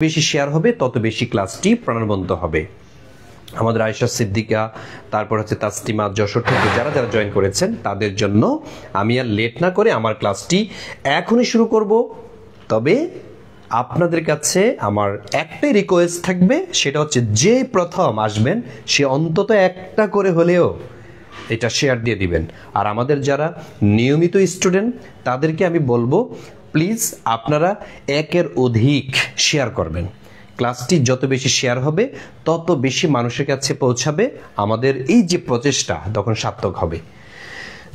বেশি শেয়ার হবে তত বেশি ক্লাসটি প্রাণবন্ত হবে। আমাদের আয়েশা সিদ্দিকা, তারপর হচ্ছে তাসলিমা যশোর থেকে যারা যারা জয়েন করেছেন তাদের জন্য আমি আর লেট না করে আমার ক্লাসটি এখনই শুরু করব। তবে আপনাদের কাছে আমার একটাই রিকোয়েস্ট থাকবে, সেটা হচ্ছে যে প্রথম আসবেন সে অন্তত একটা করে হলেও এটা শেয়ার দিয়ে দিবেন। আর আমাদের যারা নিয়মিত স্টুডেন্ট তাদেরকে আমি বলবো, প্লিজ আপনারা একের অধিক শেয়ার করবেন। ক্লাসটি যত বেশি শেয়ার হবে তত বেশি মানুষের কাছে পৌঁছাবে, আমাদের এই যে প্রচেষ্টা তখন সার্থক হবে।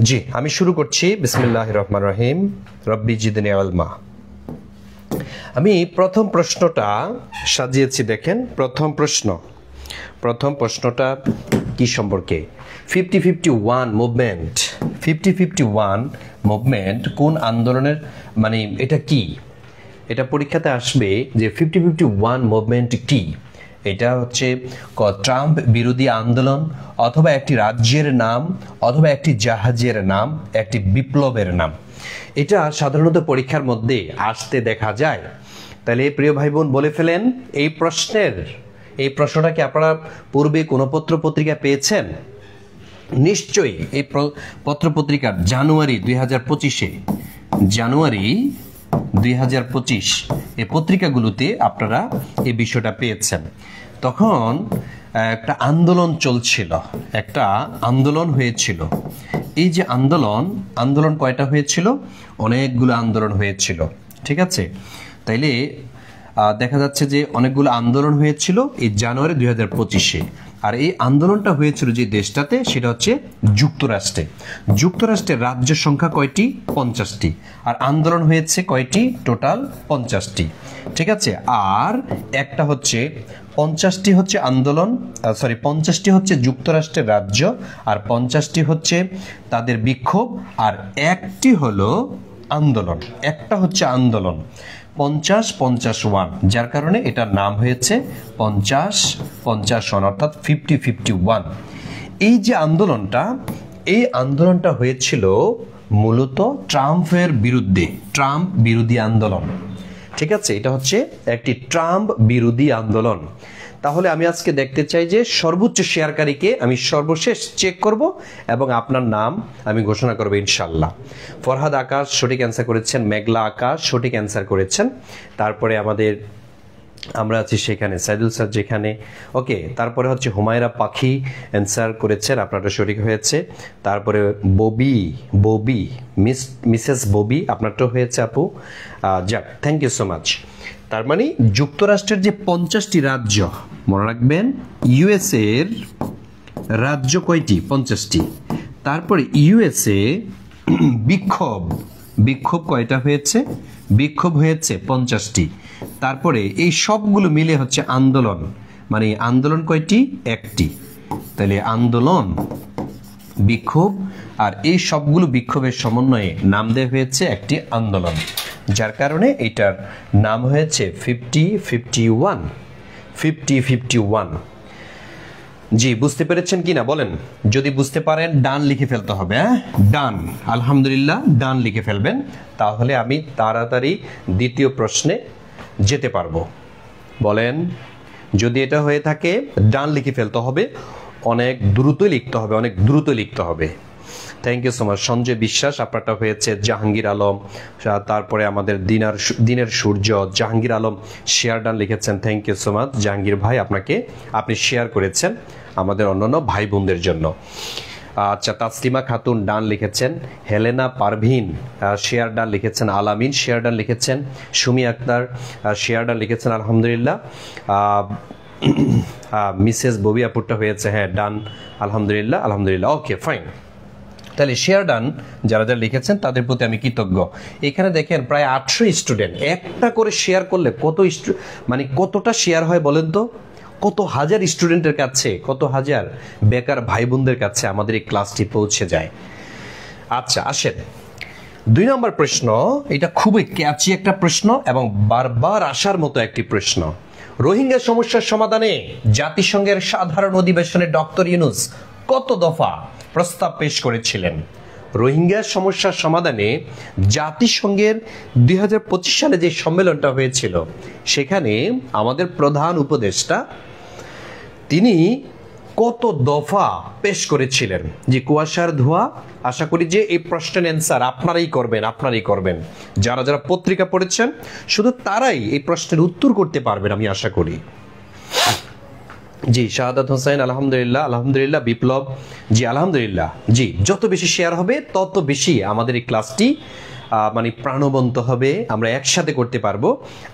জি, আমি শুরু করছি। বিসমিল্লাহির রহমানির রহিম। রব্বি জিদনি ইলমা। আমি প্রথম প্রশ্নটা সাজিয়েছি, দেখেন প্রথম প্রশ্নটা কি সম্পর্কে? 50-51 মুভমেন্ট। 50-51 মুভমেন্ট কোন আন্দোলনের, মানে এটা কি? এটা পরীক্ষাতে আসবে যে 50-51 মুভমেন্ট কি। এটা হচ্ছে ট্রাম্প বিরোধী আন্দোলন, অথবা একটি রাজ্যের নাম, অথবা একটি জাহাজের নাম, একটি বিপ্লবের নাম। এটা সাধারণত পরীক্ষার মধ্যে আসতে দেখা যায়। তাহলে প্রিয় ভাই বোন বলে ফেলেন, এই প্রশ্নটা কি আপনারা পূর্বে কোনো পত্র পত্রিকা পেয়েছেন? নিশ্চয়ই এই পত্রপত্রিকার জানুয়ারি 2025 এই পত্রিকাগুলোতে আপনারা এই বিষয়টা পেয়েছেন। তখন একটা আন্দোলন হয়েছিল। এই যে আন্দোলন কয়টা হয়েছিল? অনেকগুলো আন্দোলন হয়েছিল, ঠিক আছে? তাইলে দেখা যাচ্ছে যে অনেকগুলো আন্দোলন হয়েছিল এই জানুয়ারি 2025-এ। আর এই আন্দোলনটা হয়েছিল যে দেশটাতে, সেটা হচ্ছে যুক্তরাষ্ট্রের রাজ্য সংখ্যা কয়টি? 50টি। আর আন্দোলন হয়েছে কয়টি? টোটাল 50টি, ঠিক আছে? আর একটা হচ্ছে 50টি হচ্ছে আন্দোলন, 50টি হচ্ছে যুক্তরাষ্ট্রের রাজ্য, আর 50টি হচ্ছে তাদের বিক্ষোভ, আর একটি হলো আন্দোলন। একটা হচ্ছে আন্দোলন 50-51, যার কারণে এটার নাম হয়েছে 50-51, অর্থাৎ 50-51। এই যে এই আন্দোলনটা হয়েছিল মূলত ট্রাম্প বিরোধী আন্দোলন, ঠিক আছে? এটা হচ্ছে একটি ট্রাম্প বিরোধী আন্দোলন। তাহলে আমি আজকে দেখতে চাই যে সর্বোচ্চ শেয়ারকারীকে আমি সর্বশেষ চেক করব এবং আপনার নাম আমি ঘোষণা করব ইনশাল্লাহ। ফরহাদ আকাশ সঠিক অ্যান্সার করেছেন, মেঘলা আকাশ সঠিক অ্যান্সার করেছেন। তারপরে আমরা আছি সেখানে, সাইদুল স্যার যেখানে, ওকে। তারপরে হচ্ছে হুমায়রা পাখি অ্যান্সার করেছেন, আপনারটা সঠিক হয়েছে। তারপরে মিসেস ববি আপনারটা হয়েছে আপু। যাক, থ্যাংক ইউ সো মাচ। তার মানে যুক্তরাষ্ট্রের যে 50টি রাজ্য, মনে রাখবেন ইউএসএ এর রাজ্য কয়টি? 50টি। তারপরে ইউএসএ বিক্ষোভ কয়টা হয়েছে? বিক্ষোভ হয়েছে 50টি। তারপরে এই সবগুলো মিলে হচ্ছে আন্দোলন, মানে আন্দোলন কয়টি? একটি। তাহলে আন্দোলন, বিক্ষোভ, আর এই সবগুলো বিক্ষোভের সমন্বয়ে নাম দেওয়া হয়েছে একটি আন্দোলন, যার কারণে এটার নাম হয়েছে 50-51। জি, বুঝতে পেরেছেন কিনা বলেন? যদি বুঝতে পারেন ডান লিখে ফেলতে হবে। ডান, আলহামদুলিল্লাহ, ডান লিখে ফেলবেন, তাহলে আমি তাড়াতাড়ি দ্বিতীয় প্রশ্নে যেতে পারবো। বলেন, যদি এটা হয়ে থাকে ডান লিখে ফেলতে হবে, অনেক দ্রুত লিখতে হবে। Thank you so much. Sanjay Biswas আপনারটা হয়েছে। জাহাঙ্গীর আলম, তারপরে আমাদের দিনের সূর্য, জাহাঙ্গীর আলম শেয়ার ডান লিখেছেন। Thank you so much Jahangir ভাই, আপনি শেয়ার করেছেন আমাদের অন্যান্য ভাই বোনদের জন্য। আচ্ছা, তাসলিমা খাতুন ডান লিখেছেন। হেলেনা পারভিন শেয়ার ডান লিখেছেন। আলামিন শেয়ার ডান লিখেছেন। সুমি আক্তার শেয়ার ডান লিখেছেন, আলহামদুলিল্লাহ। মিসেস ববি আপুরটা হয়েছে, হ্যাঁ ডান, আলহামদুলিল্লাহ। ওকে, ফাইন। তাহলে শেয়ার ডান যারা লিখেছেন তাদের প্রতি আমি কৃতজ্ঞ। এখানে দেখেন প্রায় 800 স্টুডেন্ট, একটা করে শেয়ার করলে কতটা শেয়ার হয় বলেন তো? কত হাজার স্টুডেন্টের কাছে, কত হাজার বেকার ভাই বোনদের কাছে আমাদের এই ক্লাসটি পৌঁছে যায়। আচ্ছা, আসেন 2 নম্বর প্রশ্ন। এটা খুবই ক্যাচি একটা প্রশ্ন এবং বারবার আসার মতো একটি প্রশ্ন। রোহিঙ্গা সমস্যার সমাধানে জাতিসংঘের সাধারণ অধিবেশনে ডক্টর ইউনূস কত দফা প্রস্তাব পেশ করেছিলেন? রোহিঙ্গা সমস্যার সমাধানে জাতিসংঘের 2025 সালে যে সম্মেলনটা হয়েছিল সেখানে আমাদের প্রধান উপদেষ্টা তিনি কত দফা পেশ করেছিলেন যে কুয়াশার ধোঁয়া। আশা করি যে এই প্রশ্নের অ্যান্সার আপনারাই করবেন যারা যারা পত্রিকা পড়েছেন শুধু তারাই এই প্রশ্নের উত্তর করতে পারবেন আমি আশা করি। জি শাহাদাত হোসেন আলহামদুলিল্লাহ বিপ্লব জি আলহামদুলিল্লাহ জি, যত বেশি শেয়ার হবে তত বেশি আমাদের এই ক্লাসটি মানে প্রাণবন্ত হবে, আমরা একসাথে করতে পারবো।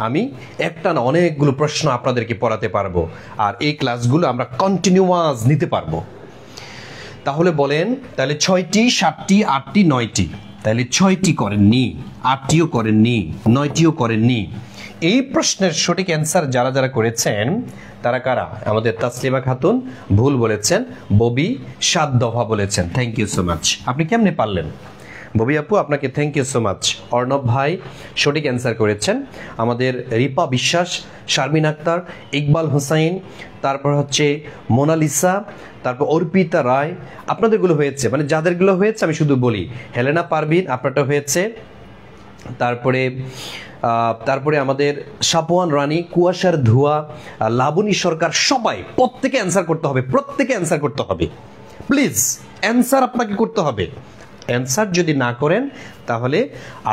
আমি একটা না অনেকগুলো প্রশ্ন আপনাদেরকে পড়াতে পারবো আর এই ক্লাসগুলো আমরা কন্টিনিউয়াস নিতে পারবো। তাহলে বলেন, তাহলে 6টি 7টি 8টি 9টি, তাহলে 6টি করেননি, 8টিও করেননি, 9টিও করেননি। এই প্রশ্নের সঠিক অ্যান্সার যারা যারা করেছেন তারা কারা? আমাদের তাসলিমা খাতুন ভুল বলেছেন, ববি 7 দফা বলেছেন। Thank you so much. আপনি কেমনে পারলেন ববি আপু? আপনাকে thank you so much. Arnab ভাই সঠিক অ্যান্সার করেছেন। আমাদের রিপা বিশ্বাস, শারমিন আক্তার, ইকবাল হুসাইন, তারপর হচ্ছে মোনালিসা, তারপর অর্পিতা রায়, আপনাদেরগুলো হয়েছে, মানে যাদেরগুলো হয়েছে আমি শুধু বলি। হেলেনা পারভিন আপনারটা হয়েছে। তারপরে আমাদের সাপওয়ান রানী, কুয়াশার ধোঁয়া, লাবণী সরকার, সবাই প্রত্যেকে অ্যান্সার করতে হবে। প্লিজ অ্যান্সার আপনাকে করতে হবে। অ্যান্সার যদি না করেন তাহলে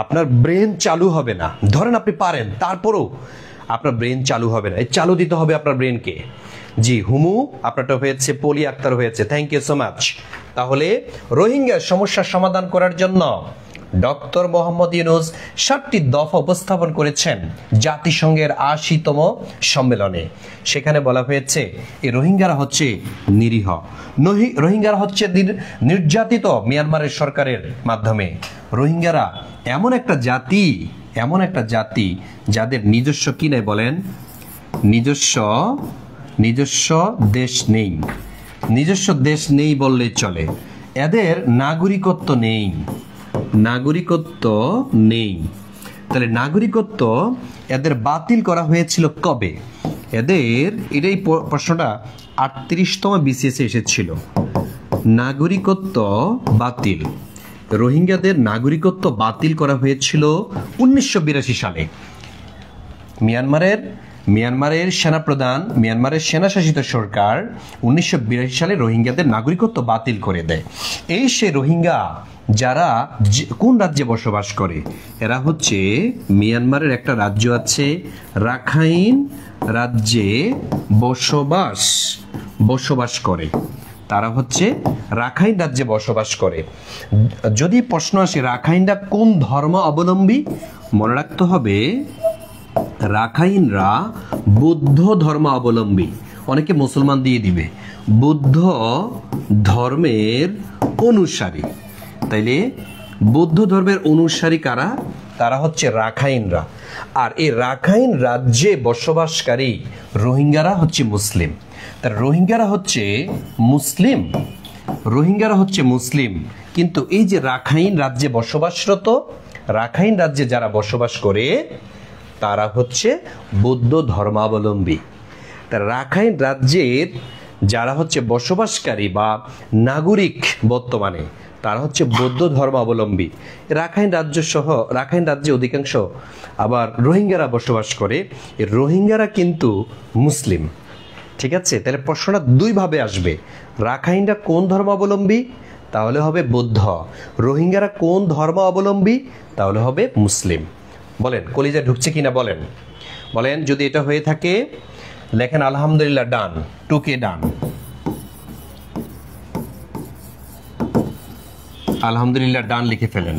আপনার ব্রেন চালু হবে না। ধরেন আপনি পারেন, তারপরেও আপনার ব্রেন চালু হবে না। এই চালু দিতে হবে আপনার ব্রেনকে। জি হুমু আপনারটা হয়েছে, পলি আক্তার হয়েছে। Thank you so much. তাহলে রোহিঙ্গার সমস্যার সমাধান করার জন্য ডক্টর মোহাম্মদ ইউনূস 7টি দফা উপস্থাপন করেছেন জাতিসংঘের 80তম সম্মেলনে। সেখানে বলা হয়েছে এই রোহিঙ্গারা হচ্ছে নিরীহ, রোহিঙ্গারা হচ্ছে নির্যাতিত মিয়ানমারের সরকারের মাধ্যমে। রোহিঙ্গারা এমন একটা জাতি যাদের নিজস্ব কি নেই বলেন, নিজস্ব দেশ নেই। নিজস্ব দেশ নেই বললেই চলে। এদের নাগরিকত্ব নেই। তাহলে নাগরিকত্ব এদের বাতিল করা হয়েছিল কবে? এটাই প্রশ্নটা 38তম বিসিএস এসেছিল। নাগরিকত্ব বাতিল, রোহিঙ্গাদের নাগরিকত্ব বাতিল করা হয়েছিল 1982 সালে। মিয়ানমারের সেনাপ্রধান, মিয়ানমারের সেনাশাসিত সরকার 1982 সালে রোহিঙ্গাদের নাগরিকত্ব বাতিল করে দেয়। এই সে রোহিঙ্গা যারা কোন রাজ্যে বসবাস করে? এরা হচ্ছে মিয়ানমারের একটা রাজ্য আছে, রাখাইন রাজ্যে বসবাস করে। তারা হচ্ছে রাখাইন রাজ্যে বসবাস করে। যদি প্রশ্ন আসে রাখাইনরা কোন ধর্ম অবলম্বী, মনে রাখতে হবে রাখাইনরা বৌদ্ধ ধর্ম অবলম্বী। অনেকে মুসলমান দিয়ে দিবে, বৌদ্ধ ধর্মের অনুসারী। তাইলে বৌদ্ধ ধর্মের অনুসারী কারা? তারা হচ্ছে রাখাইনরা। আর এই রাখাইন রাজ্যে বসবাসকারী রোহিঙ্গারা হচ্ছে মুসলিম। তার রোহিঙ্গারা হচ্ছে মুসলিম, কিন্তু এই যে রাখাইন রাজ্যে বসবাসরত, রাখাইন রাজ্যে যারা বসবাস করে তারা হচ্ছে বৌদ্ধ ধর্মাবলম্বী। তার রাখাইন রাজ্যের যারা হচ্ছে বসবাসকারী বা নাগরিক বর্তমানে তারা হচ্ছে বৌদ্ধ ধর্মাবলম্বী। রাখাইন রাজ্যে অধিকাংশ আবার রোহিঙ্গারা বসবাস করে। এই রোহিঙ্গারা কিন্তু মুসলিম। ঠিক আছে, তাহলে প্রশ্নটা দুইভাবে আসবে। রাখাইনরা কোন ধর্মাবলম্বী? তাহলে হবে বৌদ্ধ। রোহিঙ্গারা কোন ধর্ম অবলম্বী? তাহলে হবে মুসলিম। বলেন কলিজা ঢুকছে কিনা বলেন। যদি এটা হয়ে থাকে লেখেন আলহামদুলিল্লাহ ডান, 2K ডান। আলহামদুলিল্লাহ ডান লিখে ফেলেন,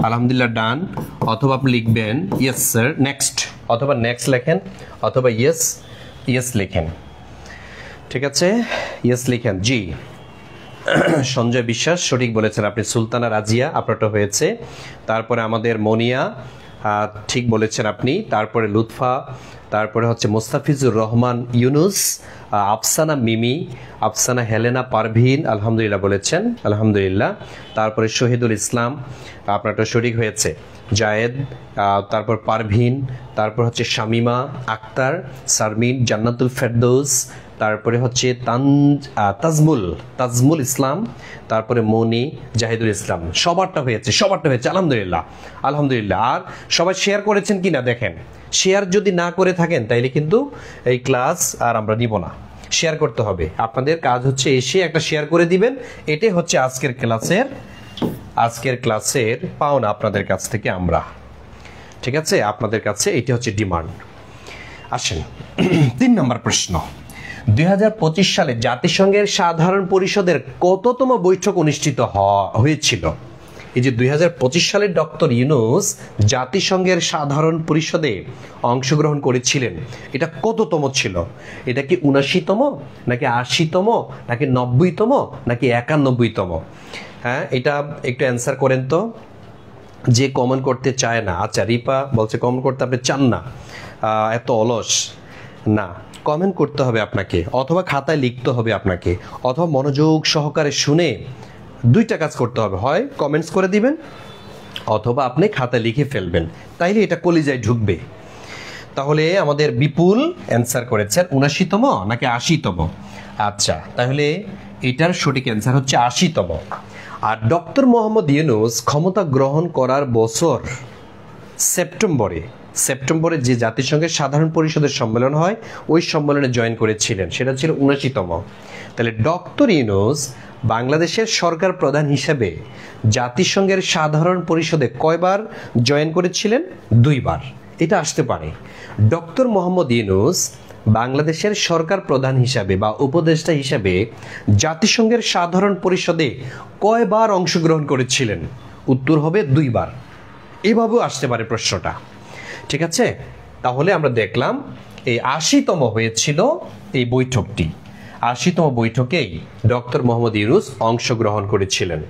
আলহামদুলিল্লাহ ডান। অথবা আপনি লিখবেন ইয়েস স্যার নেক্সট, অথবা নেক্সট লেখেন, অথবা ইয়েস লেখেন। ঠিক আছে, ইয়েস লিখেন। জি সঞ্জয় বিশ্বাস সঠিক বলেছেন আপনি। সুলতানা রাজিয়া আপনারটা হয়েছে। তারপরে আমাদের মনিয়া ঠিক বলেছেন আপনি। তারপরে লুৎফা, তারপরে হচ্ছে মোস্তাফিজুর রহমান ইউনুস, আফসানা মিমি, আফসানা হেলেনা পারভিন আলহামদুলিল্লাহ বলেছেন, আলহামদুলিল্লাহ। তারপরে শহীদুল ইসলাম আপনারটা সঠিক হয়েছে, জায়েদ, তারপর পারভিন, তারপর হচ্ছে শামিমা আক্তার, সারমিন, জান্নাতুল ফেরদৌস, তারপরে হচ্ছে তাজমুল ইসলাম, তারপরে মনি, জাহিদুল ইসলাম। সবারটা হয়েছে আলহামদুলিল্লাহ, আলহামদুলিল্লাহ। আর সবাই শেয়ার করেছেন কিনা দেখেন, শেয়ার যদি না করে থাকেন তাইলে কিন্তু এই ক্লাস আর আমরা নিব না, শেয়ার করতে হবে। আপনাদের কাজ হচ্ছে এসে একটা শেয়ার করে দিবেন, এটাই হচ্ছে আজকের ক্লাসের পাওনা আপনাদের কাছ থেকে আমরা, ঠিক আছে? আপনাদের কাছে এটা হচ্ছে ডিমান্ড। আসেন 3 নম্বর প্রশ্ন, 2025 সালে জাতিসংঘের সাধারণ পরিষদের কততম বৈঠক অনুষ্ঠিত হয়েছিল? এই যে 2025 সালে ডক্টর ইউনূস জাতিসংঘের সাধারণ পরিষদে অংশগ্রহণ করেছিলেন, এটা কততম ছিল? এটা কি 79তম, নাকি 80তম, নাকি 90তম, নাকি 91তম? হ্যাঁ, এটা একটু অ্যান্সার করেন তো, যে কমেন্ট করতে চায় না। আচ্ছা, রিপা বলছে কমেন্ট করতে আপনি চান না, এত অলস না, কমেন্ট করতে হবে আপনাকে, অথবা খাতায় লিখতে হবে আপনাকে, অথবা মনোযোগ সহকারে শুনে 2টা কাজ করতে হবে, হয় কমেন্টস করে দিবেন অথবা আপনি খাতায় লিখে ফেলবেন, তাইলে এটা কলিজায় ঢুকবে। তাহলে আমাদের বিপুল অ্যান্সার করেছেন 79তম নাকি 80তম? আচ্ছা, তাহলে এটার সঠিক অ্যান্সার হচ্ছে 80তম। আর ডক্টর মোহাম্মদ ইউনূস ক্ষমতা গ্রহণ করার বছর সেপ্টেম্বরে যে জাতিসংঘের সাধারণ পরিষদের সম্মেলন হয়, ওই সম্মেলনে জয়েন করেছিলেন, সেটা ছিল 79তম। তাহলে ডক্টর ইউনূস বাংলাদেশের সরকার প্রধান হিসেবে জাতিসংঘের সাধারণ পরিষদে কয়বার জয়েন করেছিলেন? 2 বার। এটা আসতে পারে, ডক্টর মোহাম্মদ ইউনূস বাংলাদেশের সরকার প্রধান হিসাবে বা উপদেষ্টা হিসাবে জাতিসংঘের সাধারণ পরিষদে কয়বার অংশগ্রহণ করেছিলেন? উত্তর হবে 2 বার। এভাবেও আসতে পারে প্রশ্নটা, ঠিক আছে? তাহলে আমরা দেখলাম এই 80তম হয়েছিল এই বৈঠকটি, 80তম বৈঠকেই ডক্টর মোহাম্মদ ইউনূস অংশগ্রহণ করেছিলেন।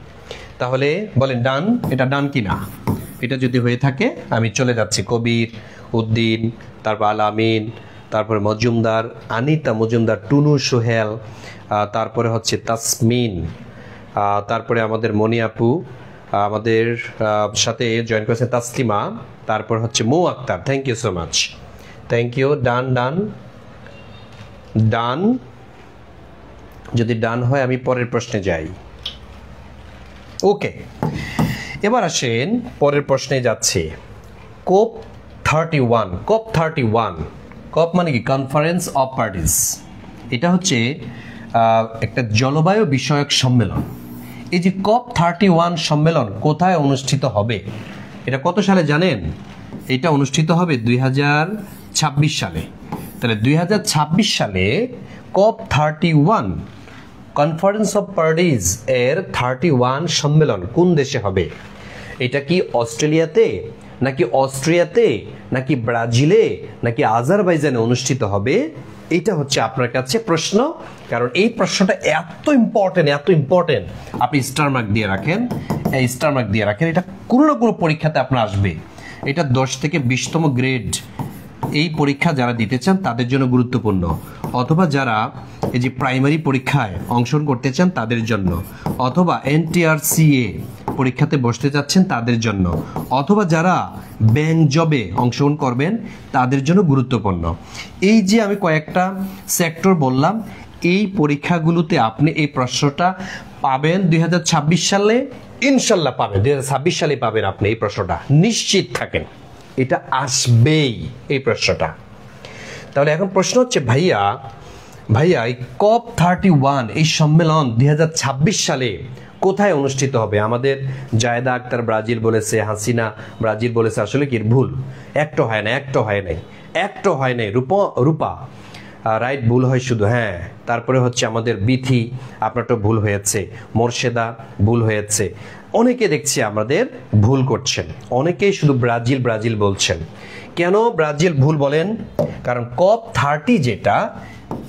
তাহলে বলেন ডান, এটা ডান কিনা? এটা যদি হয়ে থাকে আমি চলে যাচ্ছি কবির উদ্দিন, তারপর আলামিন, তারপরে মজুমদার, আনিতা মজুমদার, টুনু সোহেল, তারপরে হচ্ছে তাসমিন, তারপরে আমাদের মনি আপু, আমাদের সাথে জয়েন করেছে তাসলিমা, তারপর হচ্ছে Mou Akter. Thank you so much, thank you. Done. যদি ডান হয় আমি পরের প্রশ্নে যাই। ওকে, এবার আসেন পরের প্রশ্নে যাচ্ছে। COP 31, COP মানে কি? Conference of parties. এটা হচ্ছে একটা জলবায়ু বিষয়ক সম্মেলন। এই যে COP 31 সম্মেলন কোথায় অনুষ্ঠিত হবে? এটা কত সালে জানেন? এটা অনুষ্ঠিত হবে 2026 সালে। তাহলে 2026 সালে COP 31 কনফারেন্স অফ পার্টিস এর 31 সম্মেলন কোন দেশে হবে? এটা কি অস্ট্রেলিয়াতে, নাকি অস্ট্রিয়াতে, নাকি ব্রাজিলে, নাকি আজারবাইজানে অনুষ্ঠিত হবে? এটা হচ্ছে আপনার কাছে প্রশ্ন, কারণ এই প্রশ্নটা এত ইম্পর্টেন্ট, আপনি স্টার মার্ক দিয়ে রাখেন, এটা কোনো না কোনো পরীক্ষাতে আপনার আসবে। এটা 10 থেকে 20তম গ্রেড এই পরীক্ষা যারা দিতে চান তাদের জন্য গুরুত্বপূর্ণ, অথবা যারা এই যে প্রাইমারি পরীক্ষায় অংশগ্রহণ করতে চান তাদের জন্য, অথবা NTRCA পরীক্ষাতে বসতে যাচ্ছেন তাদের জন্য, অথবা যারা ব্যাংক জবে অংশগ্রহণ করবেন তাদের জন্য গুরুত্বপূর্ণ। এই যে আমি কয়েকটা সেক্টর বললাম, এই পরীক্ষাগুলোতে আপনি এই প্রশ্নটা পাবেন 2026 সালে, ইনশাল্লাহ পাবেন, 2026 সালে পাবেন আপনি এই প্রশ্নটা, নিশ্চিত থাকেন, এটা আসবেই এই প্রশ্নটা। তাহলে এখন প্রশ্ন হচ্ছে ভাইয়া এই COP 31 এই সম্মেলন 2026 সালে কোথায় অনুষ্ঠিত হবে? আমাদের জায়েদা আক্তার ব্রাজিল বলেছে, হাসিনা ব্রাজিল বলেছে, আসলে কি ভুল? একটা হয় নাই। রূপা রাইট, ভুল হয় শুধু, হ্যাঁ। তারপরে হচ্ছে আমাদের বিথি, আপনারটা ভুল হয়েছে, মোর্শেদা ভুল হয়েছে, অনেকে দেখছি আমাদের ভুল করছেন, অনেকেই শুধু ব্রাজিল বলছেন। কেন ব্রাজিল ভুল বলেন? কারণ COP 30 যেটা,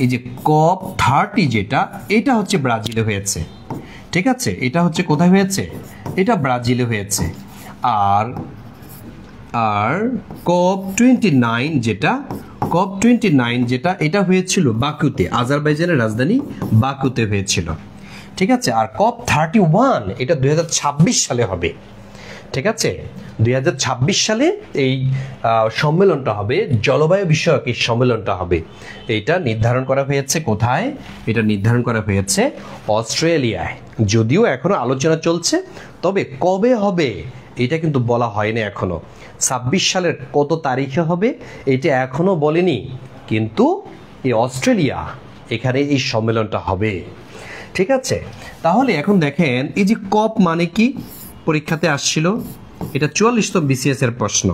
এই যে COP 30 যেটা, এটা হচ্ছে ব্রাজিলে হয়েছে, ঠিক আছে? এটা হচ্ছে কোথায় হয়েছে? এটা ব্রাজিলে হয়েছে। আর COP 29 যেটা, COP 29 যেটা, এটা হয়েছিল বাকুতে, আজারবাইজানের রাজধানী বাকুতে হয়েছিল। ঠিক আছে, আর COP 31 এটা 2026 সালে হবে। ঠিক আছে, 2026 সালে এই সম্মেলনটা হবে, জলবায়ু বিষয়ক এই সম্মেলনটা হবে। এইটা নির্ধারণ করা হয়েছে কোথায়? এটা নির্ধারণ করা হয়েছে অস্ট্রেলিয়ায়। যদিও এখনো আলোচনা চলছে, তবে কবে হবে এটা কিন্তু বলা হয়নি এখনো। 26 সালের কত তারিখে হবে এটা এখনো বলেনি, কিন্তু এই অস্ট্রেলিয়া, এখানে এই সম্মেলনটা হবে। ঠিক আছে, তাহলে এখন দেখেন এই যে কপ মানে কি, পরীক্ষাতে আসছিল, এটা 44তম বিসিএস এর প্রশ্ন।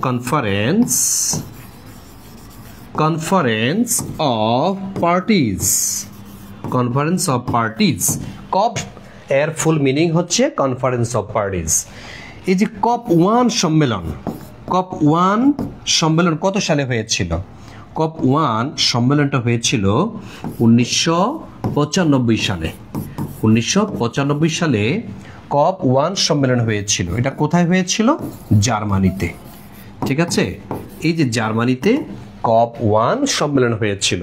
Conference of parties, conference of parties. COP এর ফুল মিনিং হচ্ছে কনফারেন্স অফ পার্টিজ। এই যে COP 1 সম্মেলন, COP 1 সম্মেলন কত সালে হয়েছিল? COP 1 সম্মেলনটা হয়েছিল 1995 সালে। 1995 সালে COP 1 সম্মেলন হয়েছিল। এটা কোথায় হয়েছিল? জার্মানিতে। ঠিক আছে, এই যে জার্মানিতে COP 1 সম্মেলন হয়েছিল।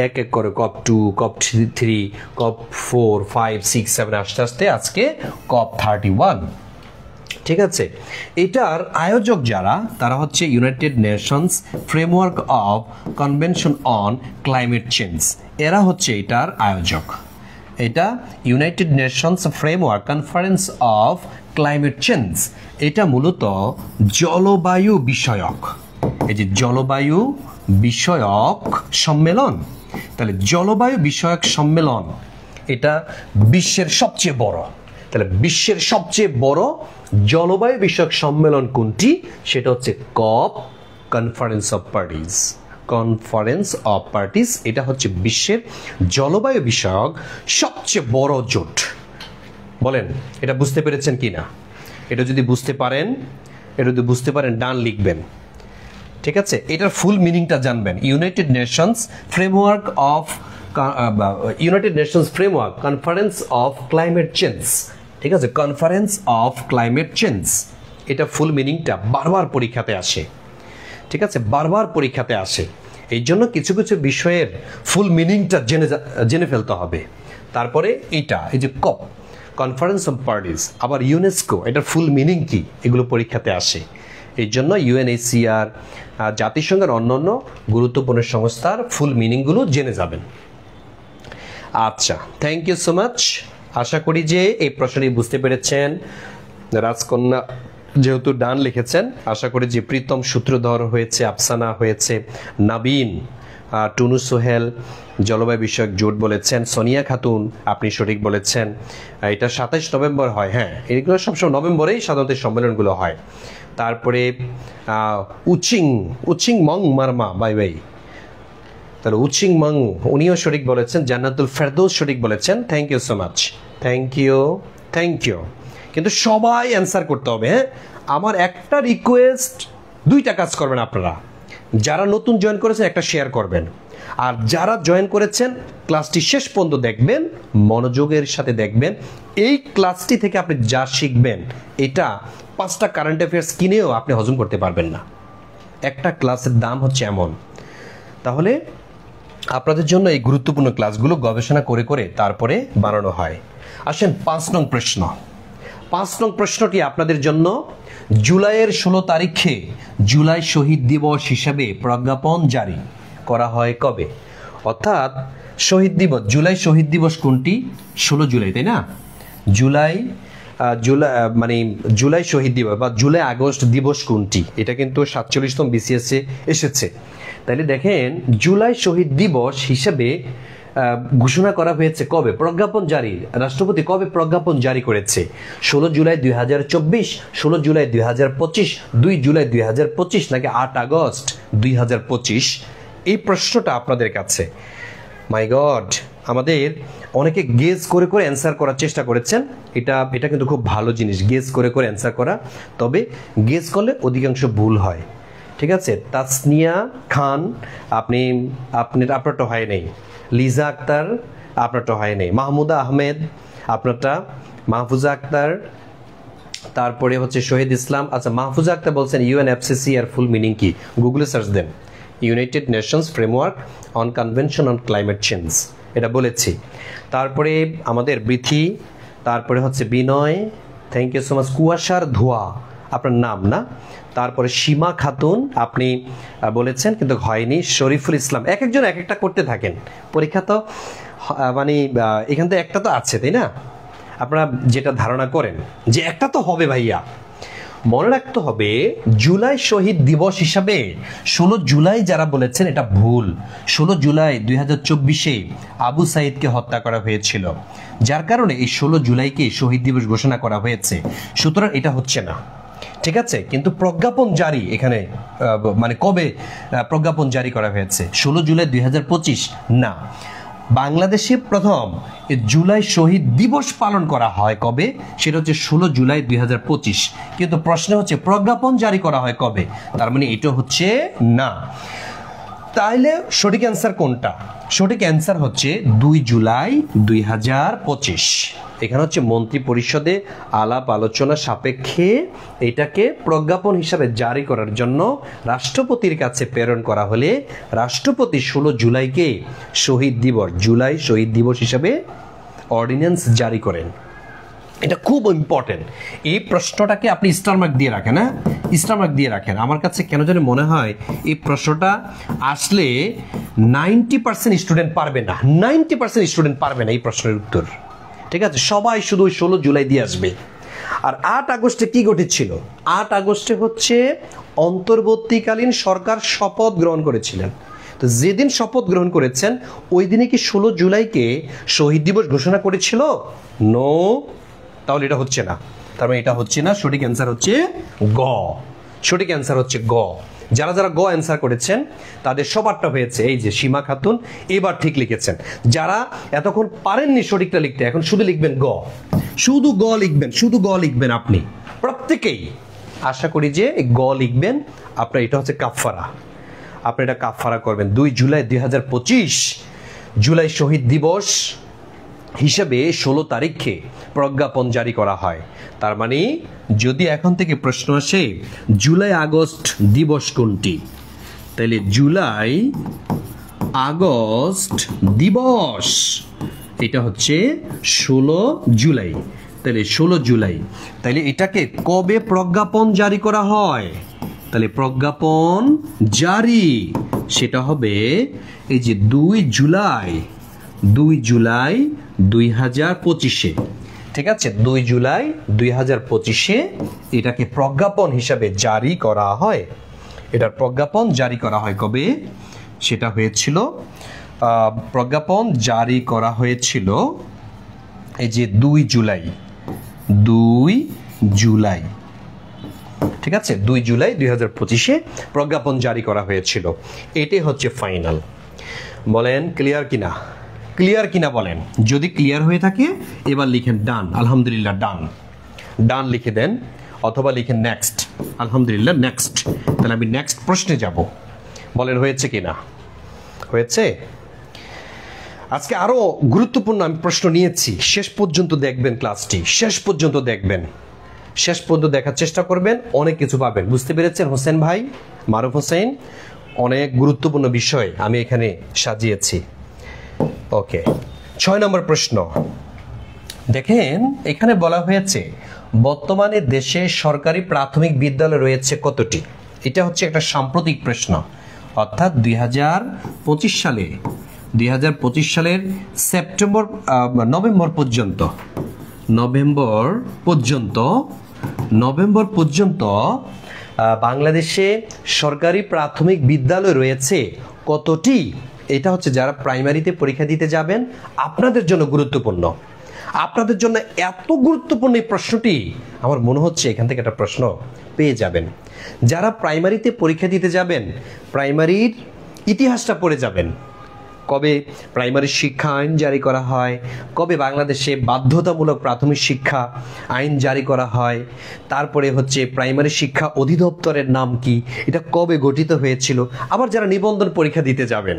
এক এক করে COP 2, COP 3, COP 4, 5, 6, 7 আস্তে আস্তে আজকে COP 31। ঠিক আছে, এটার আয়োজক যারা, তারা হচ্ছে United Nations framework of convention on climate change. এরা হচ্ছে এটার আয়োজক। এটা United Nations framework conference of climate change, এটা মূলত জলবায়ু বিষয়ক। এই যে জলবায়ু বিষয়ক সম্মেলন, তাহলে জলবায়ু বিষয়ক সম্মেলন এটা বিশ্বের সবচেয়ে বড়। তাহলে বিশ্বের সবচেয়ে বড় জলবায়ু বিষয়ক সম্মেলন কোনটি? সেটা হচ্ছে COP, conference of parties. Conference of parties এটা হচ্ছে বিশ্বের জলবায়ু বিষয়ক সবচেয়ে বড় জোট। বলেন এটা বুঝতে পেরেছেন কিনা? এটা যদি বুঝতে পারেন ডান লিখবেন। ঠিক আছে, এটার ফুল মিনিংটা জানবেন। United Nations framework conference of climate change. ঠিক আছে, কনফারেন্স অফ ক্লাইমেট চেঞ্জ, এটা ফুল মিনিংটা বারবার পরীক্ষাতে আসে। ঠিক আছে, বারবার পরীক্ষাতে আসে। এই জন্য কিছু কিছু বিষয়ের ফুল মিনিংটা জেনে ফেলতে হবে। তারপরে এইটা, এই যে COP, কনফারেন্স অফ পার্টিজ, আবার ইউনেস্কো, এটার ফুল মিনিং কি, এগুলো পরীক্ষাতে আসে। এই জন্য UNHCR, জাতিসংঘের অন্যান্য গুরুত্বপূর্ণ সংস্থার ফুল মিনিংগুলো জেনে যাবেন। আচ্ছা, থ্যাংক ইউ সো মাচ। আশা করি যে এই প্রশ্নটি বুঝতে পেরেছেন। রাজকন্যা যেহেতু ডান লিখেছেন, আশা করি যে প্রীতম সূত্রধর হয়েছে, আফসানা হয়েছে, নাবিন, টুনু সোহেল জলবায়ু বিষয়ক জোট বলেছেন, সোনিয়া খাতুন আপনি সঠিক বলেছেন। এটা 27 নভেম্বর হয়। হ্যাঁ, এগুলো সবসময় নভেম্বরেই সাধারণত সম্মেলনগুলো হয়। তারপরে উচিং মং মারমা বাই, তাহলে উচিং মং উনিও সঠিক বলেছেন। জান্নাতুল ফেরদৌস সঠিক বলেছেন। Thank you so much, thank you. কিন্তু সবাই অ্যান্সার করতে হবে। হ্যাঁ, আমার একটা রিকোয়েস্ট, 2টা কাজ করবেন আপনারা। যারা নতুন জয়েন করেছেন একটা শেয়ার করবেন, আর যারা জয়েন করেছেন ক্লাসটি শেষ পর্যন্ত দেখবেন, মনোযোগের সাথে দেখবেন। এই ক্লাসটি থেকে আপনি যা শিখবেন, এটা 5টা কারেন্ট অ্যাফেয়ার্স কিনেও আপনি হজম করতে পারবেন না। একটা ক্লাসের দাম হচ্ছে এমন। তাহলে আপনাদের জন্য এই গুরুত্বপূর্ণ ক্লাসগুলো গবেষণা করে করে তারপরে বানানো হয়। আসেন 5 নং প্রশ্ন। 5 নং প্রশ্নটি আপনাদের জন্য। জুলাইয়ের 16 তারিখে জুলাই শহীদ দিবস হিসাবে প্রজ্ঞাপন জারি করা হয় কবে? অর্থাৎ শহীদ দিবস, জুলাই শহীদ দিবস কোনটি? 16 জুলাই, তাই না? জুলাই শহীদ দিবস বা জুলাই আগস্ট দিবস কোনটি? এটা কিন্তু 47তম BCS এ এসেছে। তাহলে দেখেন, জুলাই শহীদ দিবস হিসেবে ঘোষণা করা হয়েছে কবে? প্রজ্ঞাপন জারি, রাষ্ট্রপতি কবে প্রজ্ঞাপন জারি করেছে? 16 জুলাই 2024, 16 জুলাই 2025, 2 জুলাই 2025 নাকি 8 আগস্ট 2025? এই প্রশ্নটা আপনাদের কাছে। মাই গড, আমাদের অনেকে গেস করে করে অ্যান্সার করার চেষ্টা করেছেন। এটা কিন্তু খুব ভালো জিনিস, গেস করে করে অ্যান্সার করা। তবে গেস করলে অধিকাংশ ভুল হয়। ঠিক আছে, তাসনিয়া খান আপনারটা হয় নাই। লিজা আক্তার আপনারটা হয় নাই। মাহমুদা আহমেদ আপনারটা, মাহফুজা আক্তার, তারপরে হচ্ছে শহীদ ইসলাম। আচ্ছা, মাহফুজা আক্তার বলছেন UNFCCC এর ফুল মিনিং কি? গুগলে সার্চ দেন United Nations framework on convention on climate change, এটা বলেছি। তারপরে আমাদের বৃথি, তারপরে হচ্ছে Binoy, thank you so much. কুয়াশার ধোয়া আপনার নাম না। তারপরে সীমা খাতুন আপনি বলেছেন কিন্তু হয়নি। শরীফুল ইসলাম, এক একজন এক একটা করতে থাকেন, পরীক্ষা তো মানে এখান থেকে একটা তো আছে, তাই না? আপনারা যেটা ধারণা করেন যে একটা তো হবে ভাইয়া, মনে রাখতে হবে জুলাই শহীদ দিবস হিসাবে 16 জুলাই যারা বলেছেন এটা ভুল। 16 জুলাই 2024-এ আবু সাইদকে হত্যা করা হয়েছিল, যার কারণে এই 16 জুলাইকে শহীদ দিবস ঘোষণা করা হয়েছে, সুতরাং এটা হচ্ছে না, ঠিক আছে? কিন্তু প্রজ্ঞাপন জারি এখানে মানে কবে প্রজ্ঞাপন জারি করা হয়েছে? 16 জুলাই 2025 না। বাংলাদেশে প্রথম জুলাই শহীদ দিবস পালন করা হয় কবে? সেটা হচ্ছে 16 জুলাই 2025, কিন্তু প্রশ্ন হচ্ছে প্রজ্ঞাপন জারি করা হয় কবে? তার মানে এটা হচ্ছে না। তাইলে সঠিক অ্যান্সার কোনটা? সঠিক অ্যান্সার হচ্ছে 2 জুলাই 2025। এখানে হচ্ছে মন্ত্রী পরিষদে আলাপ আলোচনা সাপেক্ষে এটাকে প্রজ্ঞাপন হিসাবে জারি করার জন্য রাষ্ট্রপতির কাছে প্রেরণ করা হলে রাষ্ট্রপতি 16 জুলাইকে শহীদ দিবস, জুলাই শহীদ দিবস হিসাবে অর্ডিন্যান্স জারি করেন। এটা খুব ইম্পর্টেন্ট। এই প্রশ্নটাকে আপনি স্টার মার্ক দিয়ে রাখেন, হ্যাঁ, স্টার মার্ক দিয়ে রাখেন। আমার কাছে কেন জানি মনে হয় এই প্রশ্নটা আসলে 90% স্টুডেন্ট পারবে না, 90% স্টুডেন্ট পারবে না এই প্রশ্নের উত্তর, ঠিক আছে? সবাই শুধু 16 জুলাই দিয়ে আসবে। আর 8 আগস্টে কি ঘটেছিল? 8 আগস্টে হচ্ছে অন্তর্বর্তীকালীন সরকার শপথ গ্রহণ করেছিলেন। তো যেদিন শপথ গ্রহণ করেছেন ওই দিনে কি 16 জুলাইকে শহীদ দিবস ঘোষণা করেছিল? নো। তাহলে এটা হচ্ছে না, তার মানে এটা হচ্ছে না। সঠিক অ্যান্সার হচ্ছে গ। সঠিক অ্যান্সার হচ্ছে গ। যারা যারা গ অ্যান্সার করেছেন তাদের সবারটা হয়েছে। এই যে সীমা খাতুন এবার ঠিক লিখেছেন। যারা এতক্ষণ পারেননি সঠিকটা লিখতে, এখন শুধু লিখবেন গ, শুধু গ লিখবেন, শুধু গ লিখবেন আপনি প্রত্যেকেই। আশা করি যে গ লিখবেন আপনার। এটা হচ্ছে কাফফারা, আপনি এটা কাফফারা করবেন। 2 জুলাই 2025 জুলাই শহীদ দিবস হিসেবে 16 তারিখে প্রজ্ঞাপন জারি করা হয়। তার মানে যদি এখন থেকে প্রশ্ন আসে জুলাই আগস্ট দিবস কোনটি, তাহলে জুলাই আগস্ট দিবস এটা হচ্ছে 16 জুলাই। তাহলে 16 জুলাই, তাহলে এটাকে কবে প্রজ্ঞাপন জারি করা হয়? তাহলে প্রজ্ঞাপন জারি সেটা হবে এই যে 2 জুলাই 2025-এ, ঠিক আছে? 2 জুলাই 2025-এ এটাকে প্রজ্ঞাপন হিসাবে জারি করা হয়। এটার প্রজ্ঞাপন জারি করা হয় কবে? সেটা হয়েছিল প্রজ্ঞাপন জারি করা হয়েছিল এই যে 2 জুলাই, 2 জুলাই, ঠিক আছে? 2 জুলাই 2025-এ প্রজ্ঞাপন জারি করা হয়েছিল। এটাই হচ্ছে ফাইনাল। বলেন ক্লিয়ার কিনা? ক্লিয়ার কিনা বলেন। যদি ক্লিয়ার হয়ে থাকে এবার লিখেন ডান, আলহামদুলিল্লাহ ডান, ডান লিখে দেন, অথবা লিখেন নেক্সট, আলহামদুলিল্লাহ নেক্সট। তাহলে আমি নেক্সট প্রশ্নে যাব। বলেন হয়েছে কিনা? হয়েছে। আজকে আরো গুরুত্বপূর্ণ আমি প্রশ্ন নিয়েছি, শেষ পর্যন্ত দেখবেন ক্লাসটি, শেষ পর্যন্ত দেখবেন, শেষ পর্যন্ত দেখার চেষ্টা করবেন, অনেক কিছু পাবেন। বুঝতে পেরেছেন হোসেন ভাই, মারুফ হোসেন? অনেক গুরুত্বপূর্ণ বিষয় আমি এখানে সাজিয়েছি। ওকে, 6 নম্বর প্রশ্ন দেখেন। এখানে বলা হয়েছে বর্তমানে দেশে সরকারি প্রাথমিক বিদ্যালয় রয়েছে কতটি? এটা হচ্ছে একটা সাম্প্রতিক প্রশ্ন, অর্থাৎ 2025 সালের নভেম্বর পর্যন্ত বাংলাদেশে সরকারি প্রাথমিক বিদ্যালয় রয়েছে কতটি? এটা হচ্ছে যারা প্রাইমারিতে পরীক্ষা দিতে যাবেন আপনাদের জন্য গুরুত্বপূর্ণ। আপনাদের জন্য এত গুরুত্বপূর্ণ এই প্রশ্নটি, আমার মনে হচ্ছে এখান থেকে একটা প্রশ্ন পেয়ে যাবেন। যারা প্রাইমারিতে পরীক্ষা দিতে যাবেন প্রাইমারির ইতিহাসটা পড়ে যাবেন। কবে প্রাইমারি শিক্ষা আইন জারি করা হয়, কবে বাংলাদেশে বাধ্যতামূলক প্রাথমিক শিক্ষা আইন জারি করা হয়, তারপরে হচ্ছে প্রাইমারি শিক্ষা অধিদপ্তরের নাম কি, এটা কবে গঠিত হয়েছিল। আবার যারা নিবন্ধন পরীক্ষা দিতে যাবেন,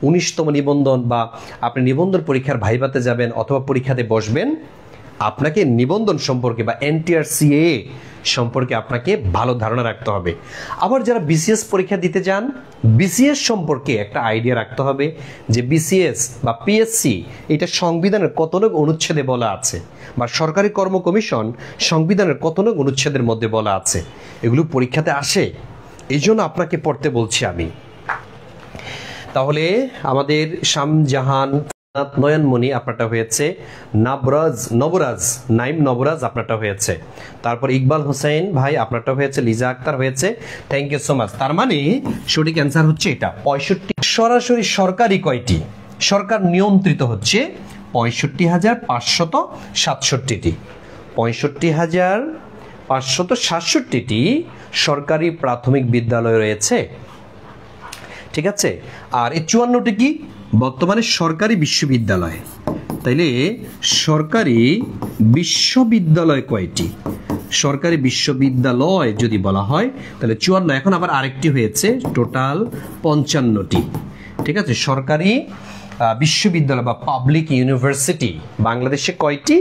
19তম নিবন্ধন বা আপনি নিবন্ধন পরীক্ষার ভাইভাতে যাবেন অথবা পরীক্ষাতে বসবেন, আপনাকে নিবন্ধন সম্পর্কে বা এনটিআরসিএ সম্পর্কে আপনাকে ভালো ধারণা রাখতে হবে। আবার যারা বিসিএস পরীক্ষা দিতে যান, বিসিএস সম্পর্কে একটা আইডিয়া রাখতে হবে যে বিসিএস বা পিএসসি এটা সংবিধানের কত নং অনুচ্ছেদে বলা আছে, বা সরকারি কর্ম কমিশন সংবিধানের কত নং অনুচ্ছেদের মধ্যে বলা আছে, এগুলো পরীক্ষাতে আসে, এই জন্য আপনাকে পড়তে বলছি আমি। তাহলে আমাদের শামজাহান নয়নমণি আপনারটা হয়েছে, নাইম নবরাজ আপনারটা হয়েছে, তারপর ইকবাল হোসেন ভাই আপনারটা হয়েছে, লিজা আক্তার হয়েছে, থ্যাংক ইউ সো মাচ। তার মানে সঠিক অ্যান্সার হচ্ছে এটা 65। সরাসরি সরকারি কয়টি? সরকার নিয়ন্ত্রিত হচ্ছে 65,567টি। 65,567টি সরকারি প্রাথমিক বিদ্যালয় রয়েছে, ঠিক আছে। আর এই 54টি কি বর্তমানে সরকারি বিশ্ববিদ্যালয়। তাইলে সরকারি বিশ্ববিদ্যালয় কয়টি? সরকারি বিশ্ববিদ্যালয় যদি বলা হয় তাহলে 54, এখন আবার আরেকটি হয়েছে, টোটাল 55টি, ঠিক আছে। সরকারি বিশ্ববিদ্যালয় বা পাবলিক ইউনিভার্সিটি বাংলাদেশে কয়টি?